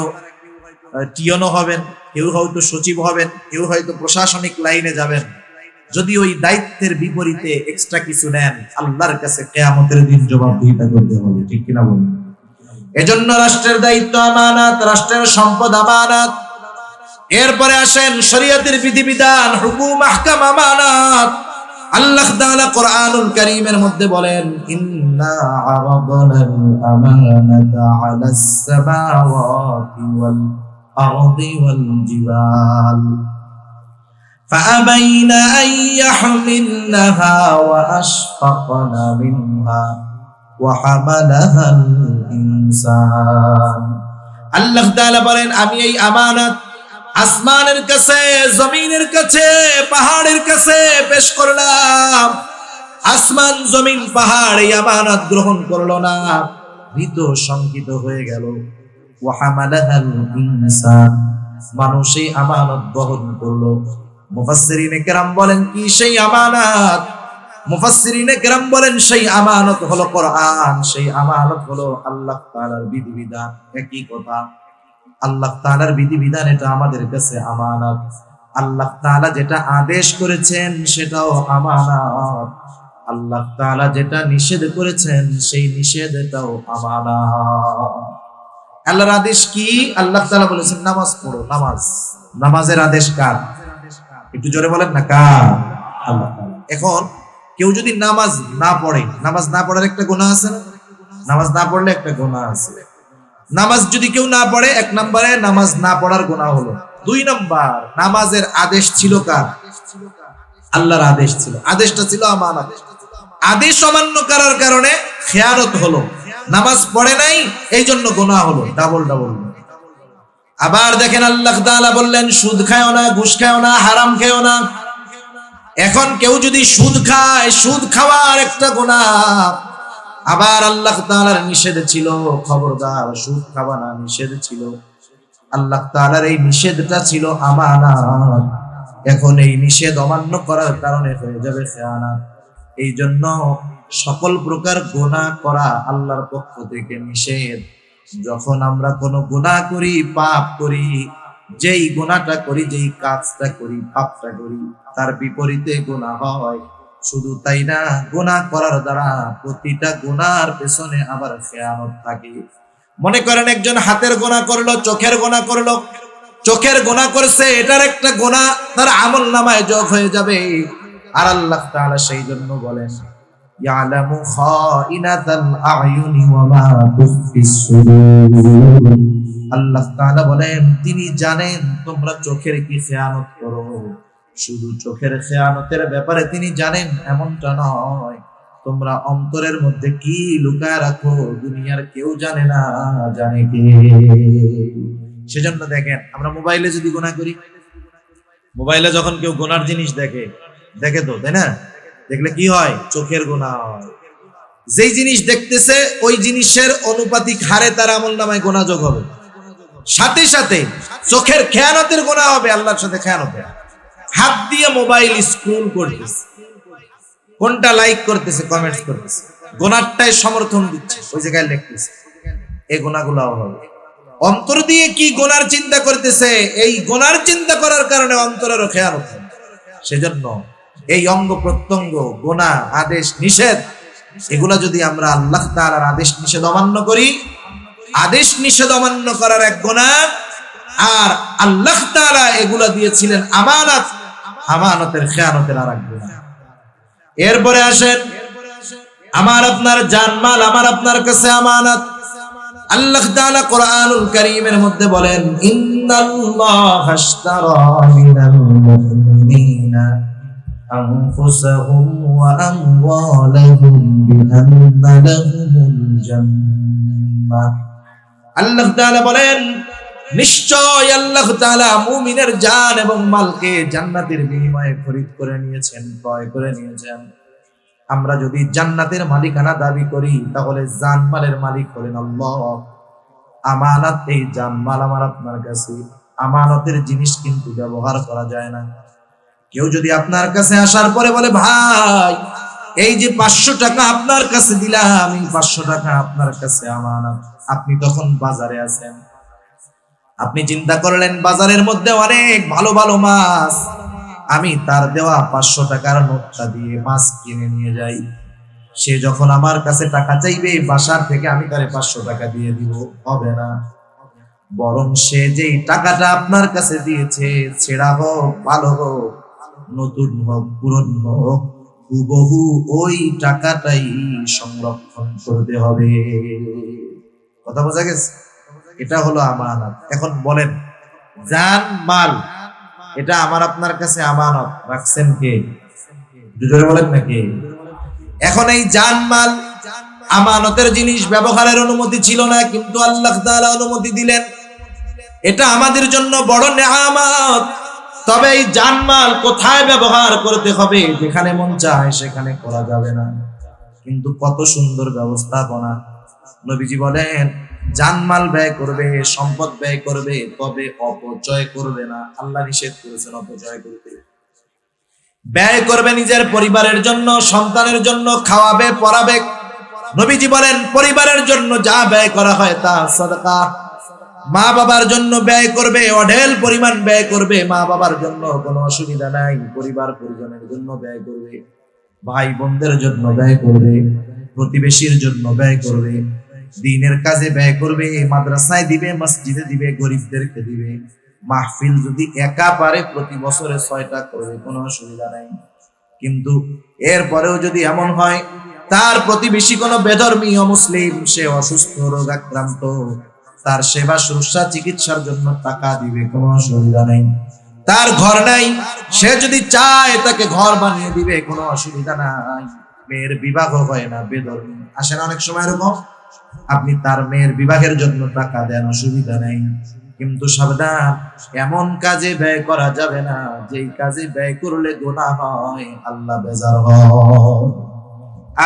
টিয়নো হবেন, কেউ হয়তো সচিব হবেন, কেউ হয়তো প্রশাসনিক লাইনে যাবেন। যদি ওই দায়িত্বের বিপরীতে এক্সট্রা কিছু নেন, আল্লাহর কাছে কিয়ামতের দিন জবাবদিহিতা করতে হবে, ঠিক কিনা বলুন? এজন্য রাষ্ট্রের দায়িত্ব আমানত, রাষ্ট্রের সম্পদ আমানত। এরপরে আসেন শরীয়তের বিধিবিধান, হুকুম আহকাম আমানত। আল্লাহ তাআলা কোরআনুল কারীমের মধ্যে বলেন, ইন্না আরাদনাল আমানাতা আলাস সামাওয়াতি ওয়াল আরদি ওয়াল জিবাল فأبين أن يحملنها وأشفقن منها وحملها الإنسان আল্লাহ তাআলা বলেন, আমি এই আমানত আসমানের কাছে, জমিনের কাছে, পাহাড়ের কাছে পেশ করলাম। আসমান, জমিন, পাহাড় এই আমানত গ্রহণ করলো না, ভীত শঙ্কিত হয়ে গেল। ওয়া হামালাহাল ইনসান, মানুষ এই আমানত বহন করলো। মুফাসসিরিনে কেরাম বলেন, কি সেই আমানত? মুফাসসিরিনে কেরাম বলেন, সেই আমানত হলো কোরআন, সেই আমানত হলো আল্লাহ তাআলার বিধিবিধান। একই কথা, আল্লাহ তাআলার বিধিবিধান এটা আমাদের কাছে আমানত। আল্লাহ তাআলা যেটা আদেশ করেছেন সেটাও আমানত, আল্লাহ তাআলা যেটা নিষেধ করেছেন সেই নিষেধটাও আমানত। আল্লাহর আদেশ কি? আল্লাহ তাআলা বলেছেন নামাজ পড়ো। নামাজের আদেশ কার? একটু জোরে বলেন না, কার? আল্লাহ তাআলা। এখন কেউ যদি নামাজ না পড়ে, নামাজ না পড়ার একটা গুনাহ আছে না? নামাজ না পড়লে একটা গুনাহ আছে। নামাজ যদি কেউ না পড়ে, এক নম্বরে নামাজ না পড়ার গুনাহ হলো। দুই নম্বর, নামাজের আদেশ ছিল কার? আল্লাহর আদেশ ছিল, আদেশটা ছিল আমানত। আদেশ অমান্য করার কারণে খেয়ানত হলো, নামাজ পড়ে নাই, এই জন্য গুনাহ হলো, ডাবল ডাবল। আবার দেখেন আল্লাহ তাআলা বললেন, সুদ খায়ও না, ঘুষ খায়ও না, হারাম খেও না। এখন কেউ যদি সুদ খায়, সুদ খাওয়ার একটা গুনাহ। আবার আল্লাহ তাআলার নিষেধ ছিল, খবরদার সুদ খাবা না, নিষেধ ছিল। আল্লাহ তাআলার এই নিষেধটা ছিল আমানত। এখন এই নিষেধ অমান্য করার কারণে হয়ে যাবে খেয়ানত। এই জন্য সকল প্রকার গুনাহ করা আল্লাহর পক্ষ থেকে নিষেধ। যখন আমরা কোনো গুনাহ করি, পাপ করি, যেই গুনাহটা করি, যেই কাজটা করি, পাপটা করি, তার বিপরীতে গুনাহ হয়। শুধু তাই না, গুনাহ করার দ্বারা প্রতিটা গুনার পেছনে আবার খেয়ানত থাকে। মনে করেন একজন হাতের গুনাহ করলো, চোখের গুনাহ করলো, চোখের গুনাহ করছে, এটার একটা গুনাহ তার আমলনামায় যোগ হয়ে যাবে। আর আল্লাহ তাআলা সেই জন্য বলেন, ইয়ালামু খাইনাতাল আয়ুনি ওয়া মা তুখফিস সুদূর। আল্লাহ তাআলা বলেন, তিনি জানেন তোমরা চোখের কি খেয়ানত করো। শুধু চোখের খেয়ানতের ব্যাপারে তিনি জানেন এমনটা নয়, তোমরা অন্তরের মধ্যে কি লুকায় রাখো দুনিয়ার কেউ জানে না, জানে কে? সেজন্য দেখেন, আমরা মোবাইলে যদি গুনাহ করি, মোবাইলে যখন কেউ গুনার জিনিস দেখে তো, তাই না? দেখলে কি হয়? চোখের গুনাহ হয়। যেই জিনিস দেখতেছে ওই জিনিসের অনুপাতিক হারে তার আমলনামায় গুনাহ যোগ হবে। সাথে সাথে চোখের খেয়ানতের গুনাহ হবে, আল্লাহর সাথে খেয়ানত। হাত দিয়ে মোবাইল স্ক্রল করতেছে, কোনটা লাইক করতেছে, কমেন্টস করতেছে, গুনাহটাই সমর্থন দিচ্ছে, ওই জায়গায় লিখতেছে, এই গুনাহগুলোও হবে। অন্তর দিয়ে কি গুনার চিন্তা করতেছে, এই গুনার চিন্তা করার কারণে অন্তরেরও খেয়ানত হয়। সেজন্য এই অঙ্গ প্রত্যঙ্গ, গুনাহ, আদেশ নিষেধ, এগুলা যদি আমরা আল্লাহ তাআলার আদেশ নিষেধ অমান্য করি, আদেশ নিষেধ অমান্য করার এক গুনাহ, আর আল্লাহ তাআলা এগুলা দিয়েছিলেন আমানত, আমানতের খেয়ানতের আর এক গুনাহ। এরপরে আসেন, আমার আপনার জানমাল আমার আপনার কাছে আমানত। আল্লাহ তাআলা কোরআনুল কারীমের মধ্যে বলেন, ইন্নাল্লাহা আশতারা মিনাল মুমিনিনা আনফুসাহুম ওয়া আমওয়ালাহুম বিআন্না লাহুমুল জান্নাহ। আল্লাহ তাআলা বলেন, নিশ্চয় আল্লাহ তাআলা মুমিনের জান এবং মালকে জান্নাতের বিনিময়ে খরিদ করে নিয়েছেন, ক্রয় করে নিয়েছেন। আমরা যদি জান্নাতের মালিকানা দাবি করি, তাহলে জানমালের মালিক হলেন আল্লাহ। আমানত, এই জানমাল আমার আপনার কাছে। আমানতের জিনিস কিন্তু ব্যবহার করা যায় না। কেউ যদি আপনার কাছে আসার পরে বলে, ভাই এই যে 500 টাকা আপনার কাছে দিলাম, এই 500 টাকা আপনার কাছে আমানত। আপনি তখন বাজারে আছেন, আপনি চিন্তা করলেন বাজারের মধ্যে অনেক ভালো ভালো মাছ, আমি তার দেওয়া 500 টাকার নোটটা দিয়ে মাছ কিনে নিয়ে যাই। সে যখন আমার কাছে টাকা চাইবে, বাসার থেকে আমি তারে 500 টাকা দিয়ে দিব, হবে না। বরং সে যেই টাকাটা আপনার কাছে দিয়েছে, ছেঁড়া হোক, ভালো হোক, নতুন হোক, পুরনো হোক, হুবহু ওই টাকাটাই সংরক্ষণ করতে হবে। কথা বোঝা গেছে? এটা হলো আমানত। এখন বলেন, জান মাল এটা আমার আপনার কাছে আমানত, রাখছেন কে? জোরে বলেন নাকি? এখন এই জান মাল আমানতের জিনিস, ব্যবহারের অনুমতি ছিল না, কিন্তু আল্লাহ তাআলা অনুমতি দিলেন। এটা আমাদের জন্য বড় নেয়ামত। তবে এই জানমাল কোথায় ব্যবহার করতে হবে? যেখানে মন চায় সেখানে করা যাবে না। কিন্তু কত সুন্দর ব্যবস্থাপনা। নবীজি বলেন, জানমাল ব্যয় করবে, সম্পদ ব্যয় করবে, তবে অপচয় করবে না। আল্লাহ নিষেধ করেছেন অপচয় করতে। ব্যয় করবে নিজের পরিবারের জন্য, সন্তানের জন্য, খাওয়াবে, পড়াবে। নবীজি বলেন, পরিবারের জন্য যা ব্যয় করা হয় তা সাদাকা। মা বাবার জন্য ব্যয় করবে, অঢেল পরিমাণ ব্যয় করবে। মা বাবার জন্য কোনো অসুবিধা নাই, পরিবার পরিজনের জন্য ব্যয় করবে, ভাই বোনদের জন্য ব্যয় করবে, প্রতিবেশীর জন্য ব্যয় করবে, দ্বীনের কাজে ব্যয় করবে, মাদ্রাসায় দিবে, মসজিদে দিবে, গরিবদেরকে দিবে। মাহফিল যদি একা পারে প্রতি বছরে 6টা করবে, কোনো অসুবিধা নাই। কিন্তু এরপরেও যদি এমন হয় তার প্রতিবেশী কোনো বেধর্মী অমুসলিম, সে অসুস্থ, রোগ আক্রান্ত, তার সেবা শুশ্রূষা চিকিৎসার জন্য টাকা দিবে, কোনো অসুবিধা নেই। তার ঘর নাই, সে যদি চায় তাকে ঘর বানিয়ে দিবে, কোনো অসুবিধা নাই। মেয়ের বিবাহ হয় না, বেধর্মী আসেন অনেক সময় এরকম, আপনি তার মেয়ের বিবাহের জন্য টাকা দেন, অসুবিধা নেই। কিন্তু সাবধান, এমন কাজে ব্যয় করা যাবে না যেই কাজে ব্যয় করলে গুনাহ হয়, আল্লাহ বেজার হয়।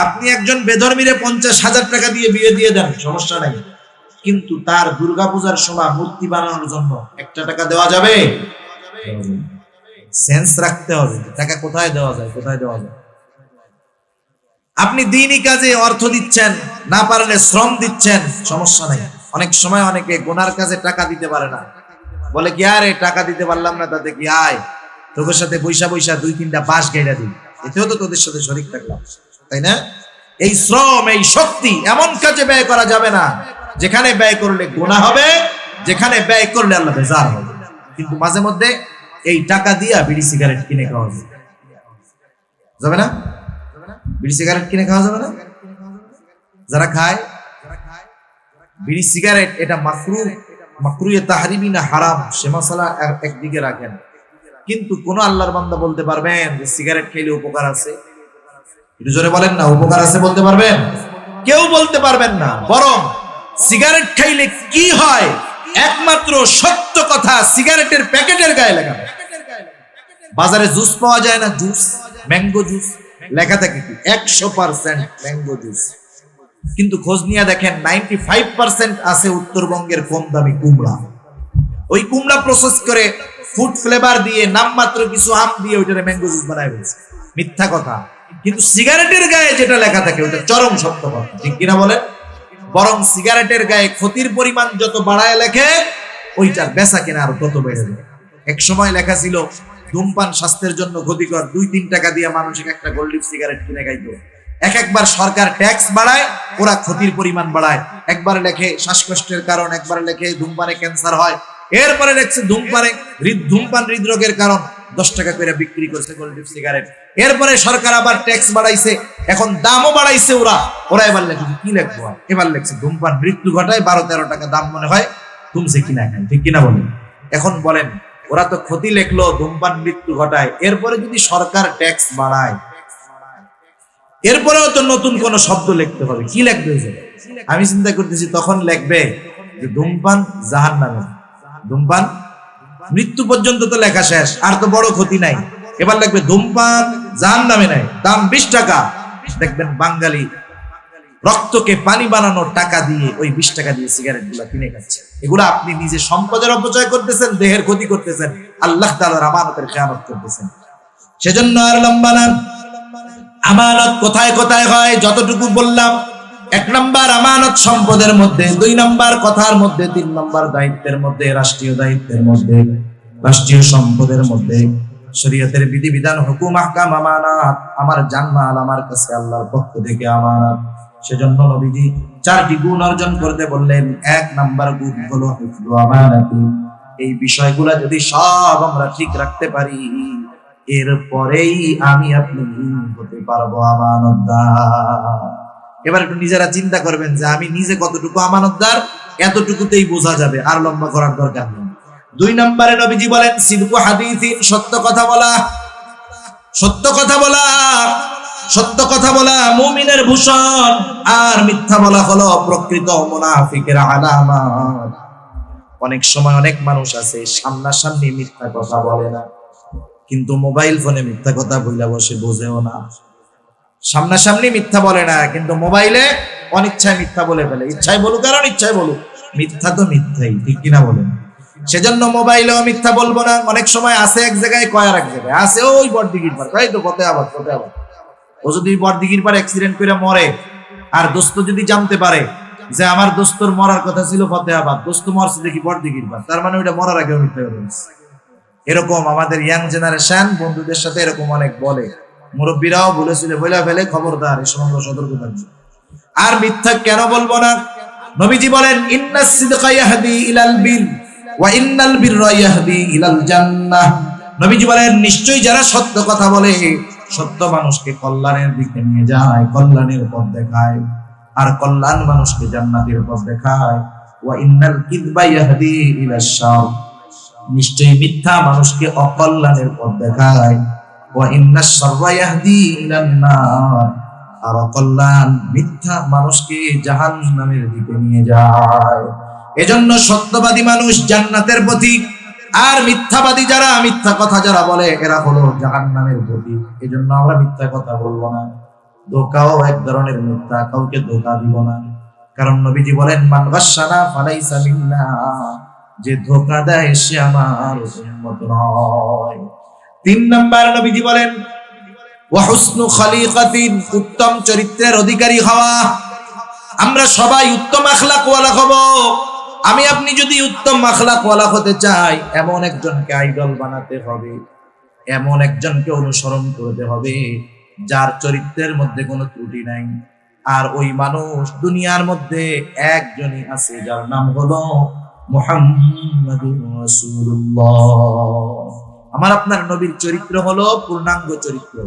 আপনি একজন বেধর্মীরে 50,000 টাকা দিয়ে বিয়ে দিয়ে দেন, সমস্যা নাই। কিন্তু তার দুর্গাপূজার সময় মূর্তি বানানোর জন্য 1 টাকা দেওয়া যাবে? সেন্স রাখতে হবে, টাকা কোথায় দেওয়া যায়, কোথায় দেওয়া যায়। আপনি দ্বীনি কাজে অর্থ দিচ্ছেন, না পারলে শ্রম দিচ্ছেন, সমস্যা নাই। অনেক সময় অনেকে গুনার কাজে টাকা দিতে পারে না, বলে কি আরে টাকা দিতে পারলাম না, তাতে কি আয়, তোদের সাথে বৈশা বৈশা 2-3টা বাঁশ গাইড়া দিই, এতেও তো তোদের সাথে শরীক থাকলাম, তাই না? এই শ্রম, এই শক্তি এমন কাজে ব্যয় করা যাবে না যেখানে ব্যয় করলে গুনাহ হবে, যেখানে ব্যয় করলে আল্লাহ বেজার হবে। কিন্তু মাঝে মধ্যে এই টাকা দিয়া বিড়ি সিগারেট কিনে খাওয়া যাবে না? বিড়ি সিগারেট কিনে খাওয়া যাবে না? যারা খায় বিড়ি সিগারেট, এটা মাকরুহে তাহরিমি না হারাম, সে মাসালা একদিকে রাখেন। কিন্তু কোন আল্লাহর বান্দা বলতে পারবেন যে সিগারেট খেলে উপকার আছে? একটু জোরে বলেন না, উপকার আছে বলতে পারবেন? কেউ বলতে পারবেন না। বরং সিগারেট খাইলে কি হয় একমাত্র সত্য কথা সিগারেটের প্যাকেটের গায়ে লেখা। বাজারে জুস পাওয়া যায় না, জুস, ম্যাঙ্গো জুস, লেখা থাকে কি 100% ম্যাঙ্গো জুস। কিন্তু খোঁজ নিয়ে দেখেন 95% আছে উত্তরবঙ্গের কম দামি কুমড়া। ওই কুমড়া প্রসেস করে ফুড ফ্লেভার দিয়ে, নামমাত্র কিছু আম দিয়ে ওইটারে ম্যাঙ্গো জুস বানায় ফেলছে। মিথ্যা কথা। কিন্তু সিগারেটের গায়ে যেটা লেখা থাকে ওইটা চরম সত্য কথা, ঠিক কিনা বলেন? বরং সিগারেটের গায়ে ক্ষতির পরিমাণ যত বাড়ায় লেখে, ওইটার বেচা কেনা আরো তত বেড়ে যায়। এক সময় লেখা ছিল ধূমপান স্বাস্থ্যের জন্য ক্ষতিকর, 2-3 টাকা দিয়ে মানুষ একটা গোল্ড লিফ সিগারেট কিনে খাইতো। একবার সরকার ট্যাক্স বাড়ায়, ওরা ক্ষতির পরিমাণ বাড়ায়। একবার লেখে শ্বাসকষ্টের কারণ, একবার লেখে ধূমপানে ক্যান্সার হয়, এরপরে লেখছে ধূমপান হৃদরোগের কারণ, 10 টাকা করে বিক্রি করছে গোল্ড লিফ সিগারেট। এরপরে সরকার আবার ট্যাক্স বাড়াইছে, এখন দামও বাড়াইছে। ওরা এবার লেখে কি লিখবো, এবার লেখছে ধূমপান মৃত্যু ঘটায়, 12-13 টাকা দাম মনে হয়, তুমছে কিনা খান, ঠিক কিনা বলেন? এখন বলেন, ওরা তো ক্ষতি লেখলো, ধূমপান মৃত্যু ঘটায়, এরপরে যদি সরকার ট্যাক্স বাড়ায়, এরপরেও তো নতুন কোন শব্দ লিখতে হবে। কি লিখবে? আমি চিন্তা করতেছি তখন লিখবে যে ধূমপান জাহান্নামে, ধূমপান মৃত্যু পর্যন্ত তো লেখা শেষ, আর তো বড় ক্ষতি নাই। এবার লিখবে ধূমপান জাহান্নামে নাই, দাম 20 টাকা। দেখবেন বাঙালি রক্তকে পানি বানানোর টাকা দিয়ে, ওই 20 টাকা দিয়ে সিগারেট গুলা কিনে খাচ্ছে। এগুলা আপনি নিজে সম্পদের অপচয় করতেছেন, দেহের ক্ষতি করতেছেন, আল্লাহ তাআলার আমানতের খেয়ানত করতেছেন। সেজন্য আর লম্বা না, আমানত কোথায় কোথায় হয় যতটুকু বললাম। 1 নাম্বার আমানত সম্পদের মধ্যে, 2 নাম্বার কথার মধ্যে, 3 নাম্বার দায়িত্বের মধ্যে, রাষ্ট্রীয় দায়িত্বের মধ্যে, রাষ্ট্রীয় সম্পদের মধ্যে। শরীয়তের বিধিবিধান, হুকুম, আহকাম আমানত। আমার জানমাল আমার কাছে আল্লাহর পক্ষ থেকে আমানত। সেজন্য নবীজি 4টি গুণ অর্জন করতে বললেন। 1 নাম্বার গুণ হলো হিফযু আমানাতি। এই বিষয়গুলো যদি সব আমরা ঠিক রাখতে পারি, এরপরেই আমি আপনি হতে পারবো আমানতদার। এবার একটু নিজেরা চিন্তা করবেন যে আমি নিজে কতটুকু আমানতদার, এতটুকুতেই বোঝা যাবে, আর লম্বা করার দরকার নেই। 2 নম্বরে নবীজি বলেন সিদকু হাদিসিন, সত্য কথা বলা। সত্য কথা বলা, সত্য কথা বলা মুমিনের ভূষণ, আর মিথ্যা বলা হলো প্রকৃত মুনাফিকের আলামত। অনেক সময় অনেক মানুষ আছে সামনাসামনি মিথ্যা কথা বলে না, কিন্তু মোবাইল ফোনে মিথ্যা কথা বইলা বসে, বোঝেও না। সামনাসামনি মিথ্যা বলে না, কিন্তু মোবাইলে অনিচ্ছায় মিথ্যা বলে ফেলে। ইচ্ছায় বলুক কারণ ইচ্ছায় বলুক, মিথ্যা তো মিথ্যাই, ঠিক কিনা বলেন? সেজন্য মোবাইলেও মিথ্যা বলবো না। অনেক সময় আসে এক জায়গায়, কয় আর এক জায়গায়। আসে ওই বড়দিঘির পার, তাই তো পথে আবার। ও যদি বড়দিঘির পার অ্যাক্সিডেন্ট করে মরে, আর দোস্ত যদি জানতে পারে যে আমার দোস্তর মরার কথা ছিল ফতেহাবাদ, দোস্ত মরছে দেখি বড়দিঘির পার, তার মানে ওইটা মরার আগেও মিথ্যা বলেছে। এরকম আমাদের ইয়াং জেনারেশন বন্ধুদের সাথে এরকম অনেক বলে, মুরব্বীরাও বলেছিল, বলে ফেলে, খবরদার, এই সময় সতর্ক থাকবে। আর মিথ্যা কেন বলবো না? নবীজি বলেন ইন্নাস সিদকা ইয়াহদি ইলাল বির ওয়া ইন্নাল বিররা ইয়াহদি ইলাল জান্নাহ। নবীজি বলেন নিশ্চয়ই যারা সত্য কথা বলে, সত্য মানুষকে কল্যাণের দিকে নিয়ে যায়, কল্যাণের পথ দেখায়, আর কল্যাণ মানুষকে জান্নাতের পথ দেখায়। ওয়া ইন্নাল কিযবা ইয়াহদি ইলাশ শার, নিশ্চয়ই মিথ্যা মানুষকে অকল্যাণের পথ দেখায়। ওয়া ইন্নাশ শাররা ইয়াহদি ইলান নার, আর অকল্যাণ মিথ্যা মানুষকে জাহান্নামের দিকে নিয়ে যায়। এজন্য সত্যবাদী মানুষ জান্নাতের প্রতীক, আর মিথ্যাবাদী যারা, মিথ্যা কথা যারা বলে, এরা হলো জাহান্নামের প্রতীক। এজন্য আমরা মিথ্যা কথা বলবো না। ধোঁকাও এক ধরনের মিথ্যা, কাউকে ধোঁকা দিব না। কারণ নবীজি বলেন মান গাশশানা ফালাইসা মিন্না, যে ধোঁকা দেয় সে আমার উম্মত নয়। 3 নাম্বার নবীজি বলেন ওয়া হুসনু খালিকাতিন, উত্তম চরিত্রের অধিকারী হওয়া। আমরা সবাই উত্তম আখলাকওয়ালা হব। আমি আপনি যদি উত্তম আখলাকওয়ালা হতে চাই, এমন একজনকে আইডল বানাতে হবে, এমন একজনকে অনুসরণ করতে হবে যার চরিত্রের মধ্যে কোনো ত্রুটি নাই। আর ওই মানুষ দুনিয়ার মধ্যে একজনই আছে, যার নাম হলো মুহাম্মাদুর রাসূলুল্লাহ। আমার আপনার নবীর চরিত্র হলো পূর্ণাঙ্গ চরিত্র।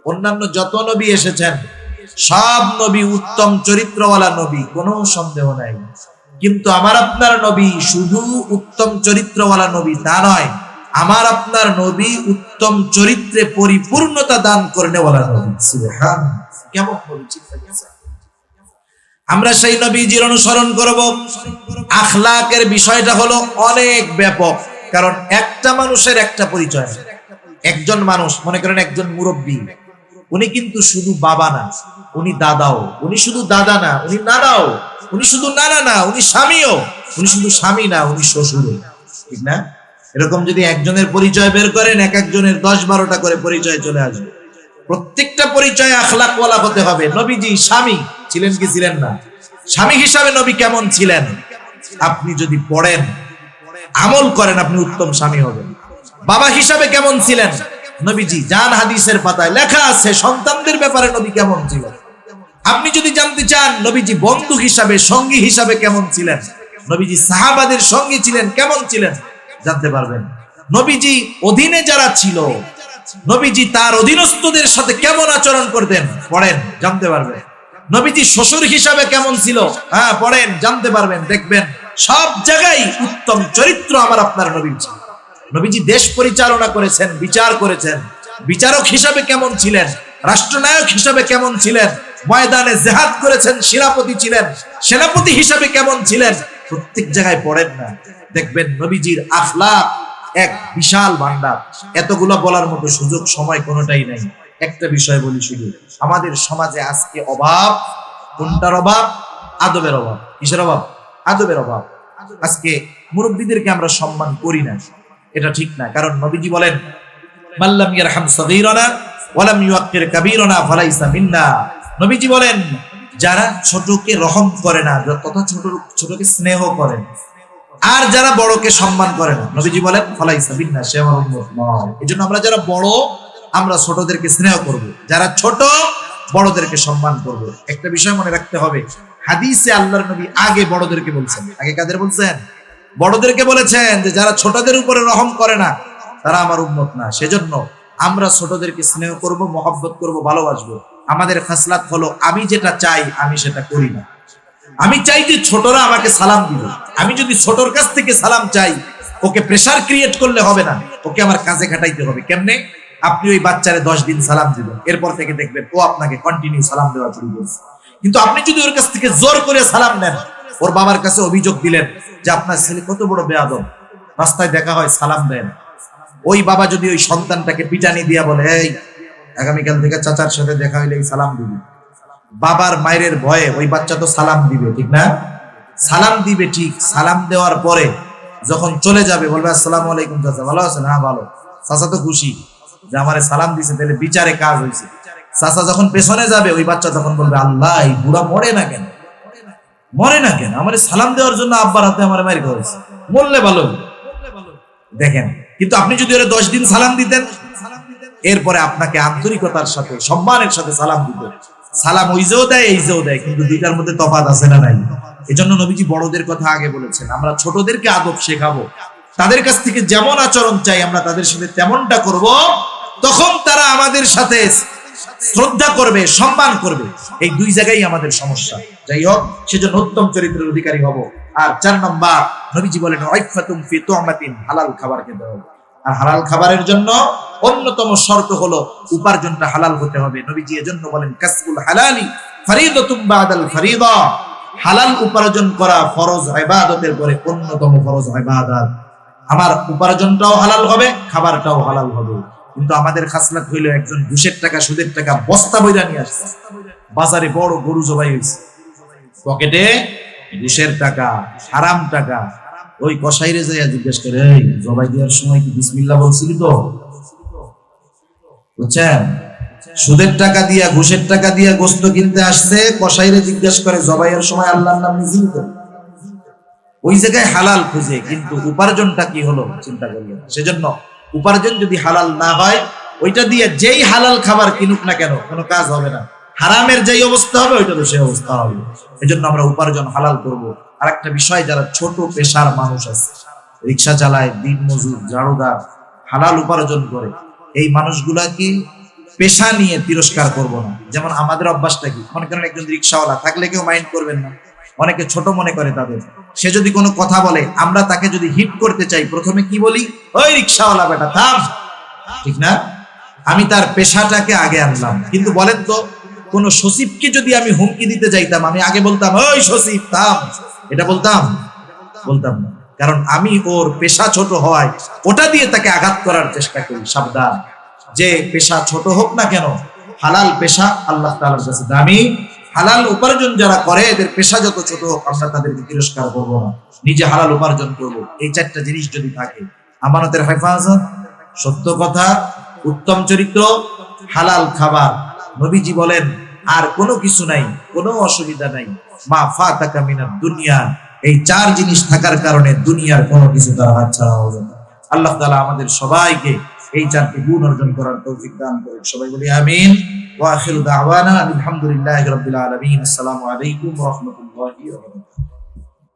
অন্যান্য যত নবী এসেছেন সব নবী উত্তম চরিত্রওয়ালা নবী, কোনো সন্দেহ নাই। কিন্তু আমার আপনার নবী শুধু উত্তম চরিত্রওয়ালা নবী তা নয়, আমার আপনার নবী উত্তম চরিত্রে পরিপূর্ণতা দান করেনেওয়ালা নবী। সুবহানাল্লাহ, কেমন নবী! আমরা সেই নবীজির অনুসরণ করব। আখলাকের বিষয়টা হলো অনেক ব্যাপক, কারণ একটা মানুষের একটা পরিচয়। একজন মানুষ, মনে করেন একজন মুরব্বী, উনি কিন্তু শুধু বাবা না, উনি দাদাও। উনি শুধু দাদা না, উনি নানাও। উনি শুধু নানা না, উনি স্বামীও। উনি শুধু স্বামী না, উনি শ্বশুরও। ঠিক না? এরকম যদি একজনের পরিচয় বের করেন, এক একজনের 10-12টা করে পরিচয় চলে আসবে। প্রত্যেকটা পরিচয় আখলাকওয়ালা হতে হবে। নবীজি স্বামী ছিলেন কি ছিলেন না? স্বামী হিসাবে নবী কেমন ছিলেন? আপনি যদি পড়েন, আমল করেন, আপনি উত্তম স্বামী হবেন। বাবা হিসাবে কেমন ছিলেন নবীজি? জান হাদিসের পাতায় লেখা আছে সন্তানদের ব্যাপারে নবী কেমন ছিলেন। আপনি যদি জানতে চান নবীজি বন্ধু হিসাবে, সঙ্গী হিসাবে কেমন ছিলেন, নবীজি সাহাবাদের সঙ্গী ছিলেন, কেমন ছিলেন, জানতে পারবেন। নবীজি অধীনে যারা ছিল, নবীজি তার অধীনস্থদের সাথে কেমন আচরণ করতেন, পড়েন, জানতে পারবেন। নবীজি শ্বশুর হিসাবে কেমন ছিল, হ্যাঁ পড়েন, জানতে পারবেন। দেখবেন সব জায়গায় উত্তম চরিত্র আমার আপনার নবীর ছিল। নবীজি দেশ পরিচালনা করেছেন, বিচার করেছেন, বিচারক হিসাবে কেমন ছিলেন, রাষ্ট্রনায়ক হিসাবে কেমন ছিলেন, ময়দানে জিহাদ করেছেন, সেনাপতি ছিলেন, সেনাপতি হিসাবে কেমন ছিলেন, প্রত্যেক জায়গায় পড়েন না, দেখবেন নবীজির আখলাক এক বিশাল ভান্ডার। এতগুলো বলার মতো সুযোগ সময় কোনোটাই নাই। একটা বিষয় বলি শুধু, আমাদের সমাজে আজকে অভাব, কোনটার অভাব? আদবের অভাব। কিসের অভাব? আদবের অভাব। আজকে মুরব্বীদেরকে আমরা সম্মান করি না, এটা ঠিক না। কারণ নবীজি বলেন মাল্লাম ইয়ারহাম সগীরানা ওয়ালাম ইউআক্কির কাবীরানা ফালাইসা মিন্না। নবীজি বলেন যারা ছোটকে রহম করে না, তথা ছোটকে স্নেহ করে, আর যারা বড়কে সম্মান করে না, নবীজি বলেন ফালাইসা মিন্না, সে আমার উম্মত নয়। এজন্য আমরা যারা বড়, আমরা ছোটদেরকে স্নেহ করব, যারা ছোট বড়দেরকে সম্মান করব। একটা বিষয় মনে রাখতে হবে, হাদিসে আল্লাহর নবী আগে বড়দেরকে বলছেন। আগে কাদের বলছেন? বড়দেরকে বলেছেন যে যারা ছোটদের উপরে রহম করে না তারা আমার উম্মত না। সেজন্য আমরা ছোটদেরকে স্নেহ করব, মহব্বত করব, ভালোবাসবো। আমাদের খাসলাত হলো আমি যেটা চাই আমি সেটা করি না। আমি চাই যে ছোটরা আমাকে সালাম দিবে। আমি যদি ছোটর কাছ থেকে সালাম চাই, ওকে প্রেসার ক্রিয়েট করলে হবে না, ওকে আমার কাজে খাটাইতে হবে। কেমনে? আপনি ওই বাচ্চারে 10 দিন সালাম দিবেন, এরপর থেকে দেখবেন ও আপনাকে কন্টিনিউ সালাম দেওয়া শুরু করছে। কিন্তু আপনি যদি ওর কাছ থেকে জোর করে সালাম নেন, ওর বাবার কাছে অভিযোগ দিলেন যে আপনার ছেলে কত বড় বেয়াদব, রাস্তায় দেখা হয় সালাম দেন, ওই বাবা যদি ওই সন্তানটাকে পিটানি দিয়া বলে, এই আগামীকাল থেকে চাচার সাথে দেখা হইলে সালাম দিবি, বাবার মায়ের ভয়ে ওই বাচ্চা তো সালাম দিবে, ঠিক না? সালাম দিবে ঠিক। সালাম দেওয়ার পরে যখন চলে যাবে বলবে আসসালামু আলাইকুম চাচা, ভালো আছেন? হ্যাঁ ভালো। চাচা তো খুশি যে আমারে সালাম দিছে, তাহলে বিচারে কাজ হয়েছে। চাচা যখন পেছনে যাবে ওই বাচ্চা তখন বলবে, আল্লাহ এই বুড়া মরে না কেন, মরে না কেন, আমার সালাম দেওয়ার জন্য আব্বার হাতে আমার মারি খাওয়াইছে, মরলে ভালো। দেখেন, কিন্তু আপনি যদি ওরা 10 দিন সালাম দিতেন, এরপরে আপনাকে আন্তরিকতার সাথে সম্মানের সাথে সালাম দিত। সালাম ওই যেও দেয় এই যেও দেয়, কিন্তু দুইটার মধ্যে তফাৎ আছে না নাই? এজন্য নবীজি বড়দের কথা আগে বলেছেন, আমরা ছোটদেরকে আদব শেখাবো, তাদের কাছ থেকে যেমন আচরণ চাই আমরা তাদের সাথে তেমনটা করব, তখন তারা আমাদের সাথে শ্রদ্ধা করবে, সম্মান করবে। এই দুই জায়গায় আমাদের সমস্যা। যাই হোক, সেজন্য উত্তম চরিত্রের অধিকারী হব। আর 4 নম্বর, নবীজি বলেন ওয়াইফাতুম ফি তুমাতিন, হালাল খাবার খেতে হবে। আর হালাল খাবারের জন্য অন্যতম শর্ত হলো উপার্জনটা হালাল হতে হবে। নবীজি এজন্য বলেন কাসবুল হালালি ফরিদাতুম বাদাল ফরিদা, হালাল উপার্জন করা ফরজ ইবাদতের পরে অন্যতম ফরজ ইবাদত। আমার উপার্জনটাও হালাল হবে, খাবারটাও হালাল হবে। কিন্তু আমাদের খাসলাত হইল একজন ঘুষের টাকা সুদের টাকা বস্তা বইরা নিয়ে আসছে, বাজারে বড় গরু জবাই হয়েছে, পকেটে ঘুষের টাকা, হারাম টাকা। ওই কসাইরে যাইয়া জিজ্ঞেস করে, এই জবাই দেওয়ার সময় কি বিসমিল্লাহ বলছিলি তো? বুঝছেন? সুদের টাকা দিয়া ঘুষের টাকা দিয়া গোস্ত কিনতে আসছে, কসাইরে জিজ্ঞেস করে জবাইয়ের সময় আল্লাহর নাম নিয়েছিলি তো? ওই জায়গায় হালাল খুঁজে, কিন্তু উপার্জনটা কি হলো চিন্তা করলেন। সেজন্য উপার্জন যদি হালাল না হয়, ওইটা দিয়ে যেই হালাল খাবার কিনুক না কেন কোনো কাজ হবে না। হারামের যেই অবস্থা হবে ওইটা তো সেই অবস্থা হবে। এজন্য আমরা উপার্জন হালাল করব। আরেকটা বিষয়, যারা ছোট পেশার মানুষ আছে, রিক্সা চালায়, দিন মজুর, ঝাড়ুদার, হালাল উপার্জন করে, এই মানুষগুলা কি পেশা নিয়ে তিরস্কার করব না। যেমন আমাদের অভ্যাসটা কি, মনে করেন একজন রিক্সাওয়ালা থাকলে কেউ মাইন্ড করবেন না, অনেকে ছোট মনে করে তাদের। সে যদি কোনো কথা বলে, আমরা তাকে যদি হিট করতে চাই, প্রথমে কি বলি? ওই রিক্সাওয়ালা বেটা থাম, ঠিক না? আমি তার পেশাটাকে আগে আনলাম। কিন্তু বলেন তো, কোন সচিবকে যদি আমি হুমকি দিতে যাইতাম, আমি আগে বলতাম ওই সচিব থাম, এটা বলতাম? বলতাম না। কারণ আমি ওর পেশা ছোট হওয়ায় ওটা দিয়ে তাকে আঘাত করার চেষ্টা করি। সাবধান, যে পেশা ছোট হোক না কেন, হালাল পেশা আল্লাহ তাআলার কাছে দামি। হালাল উপার্জন যারা করে, এদের পেশা যত ছোট হোক, আমরা তাদেরকে তিরস্কার করবো না, নিজে হালাল উপার্জন করব। এই 4টা জিনিস যদি থাকে, আমানতের হেফাজত, সত্য কথা, উত্তম চরিত্র, হালাল খাবার, নবীজি বলেন আর কোনো কিছু নাই, কোনো অসুবিধা নাই। মা ফাতাকা মিনাদ দুনিয়া, এই 4 জিনিস থাকার কারণে দুনিয়ার কোনো কিছু তার হাতছাড়া হবে না। আল্লাহ তাআলা আমাদের সবাইকে এই 4টি গুণ অর্জন করার তৌফিক দান করুন। সবাই বলি আমিন। ওয়া আখিরু দাওয়ানা আলহামদুলিল্লাহি রাব্বিল আলামিন। আসসালামু আলাইকুম ওয়া রাহমাতুল্লাহি ওয়া বারাকাতুহু।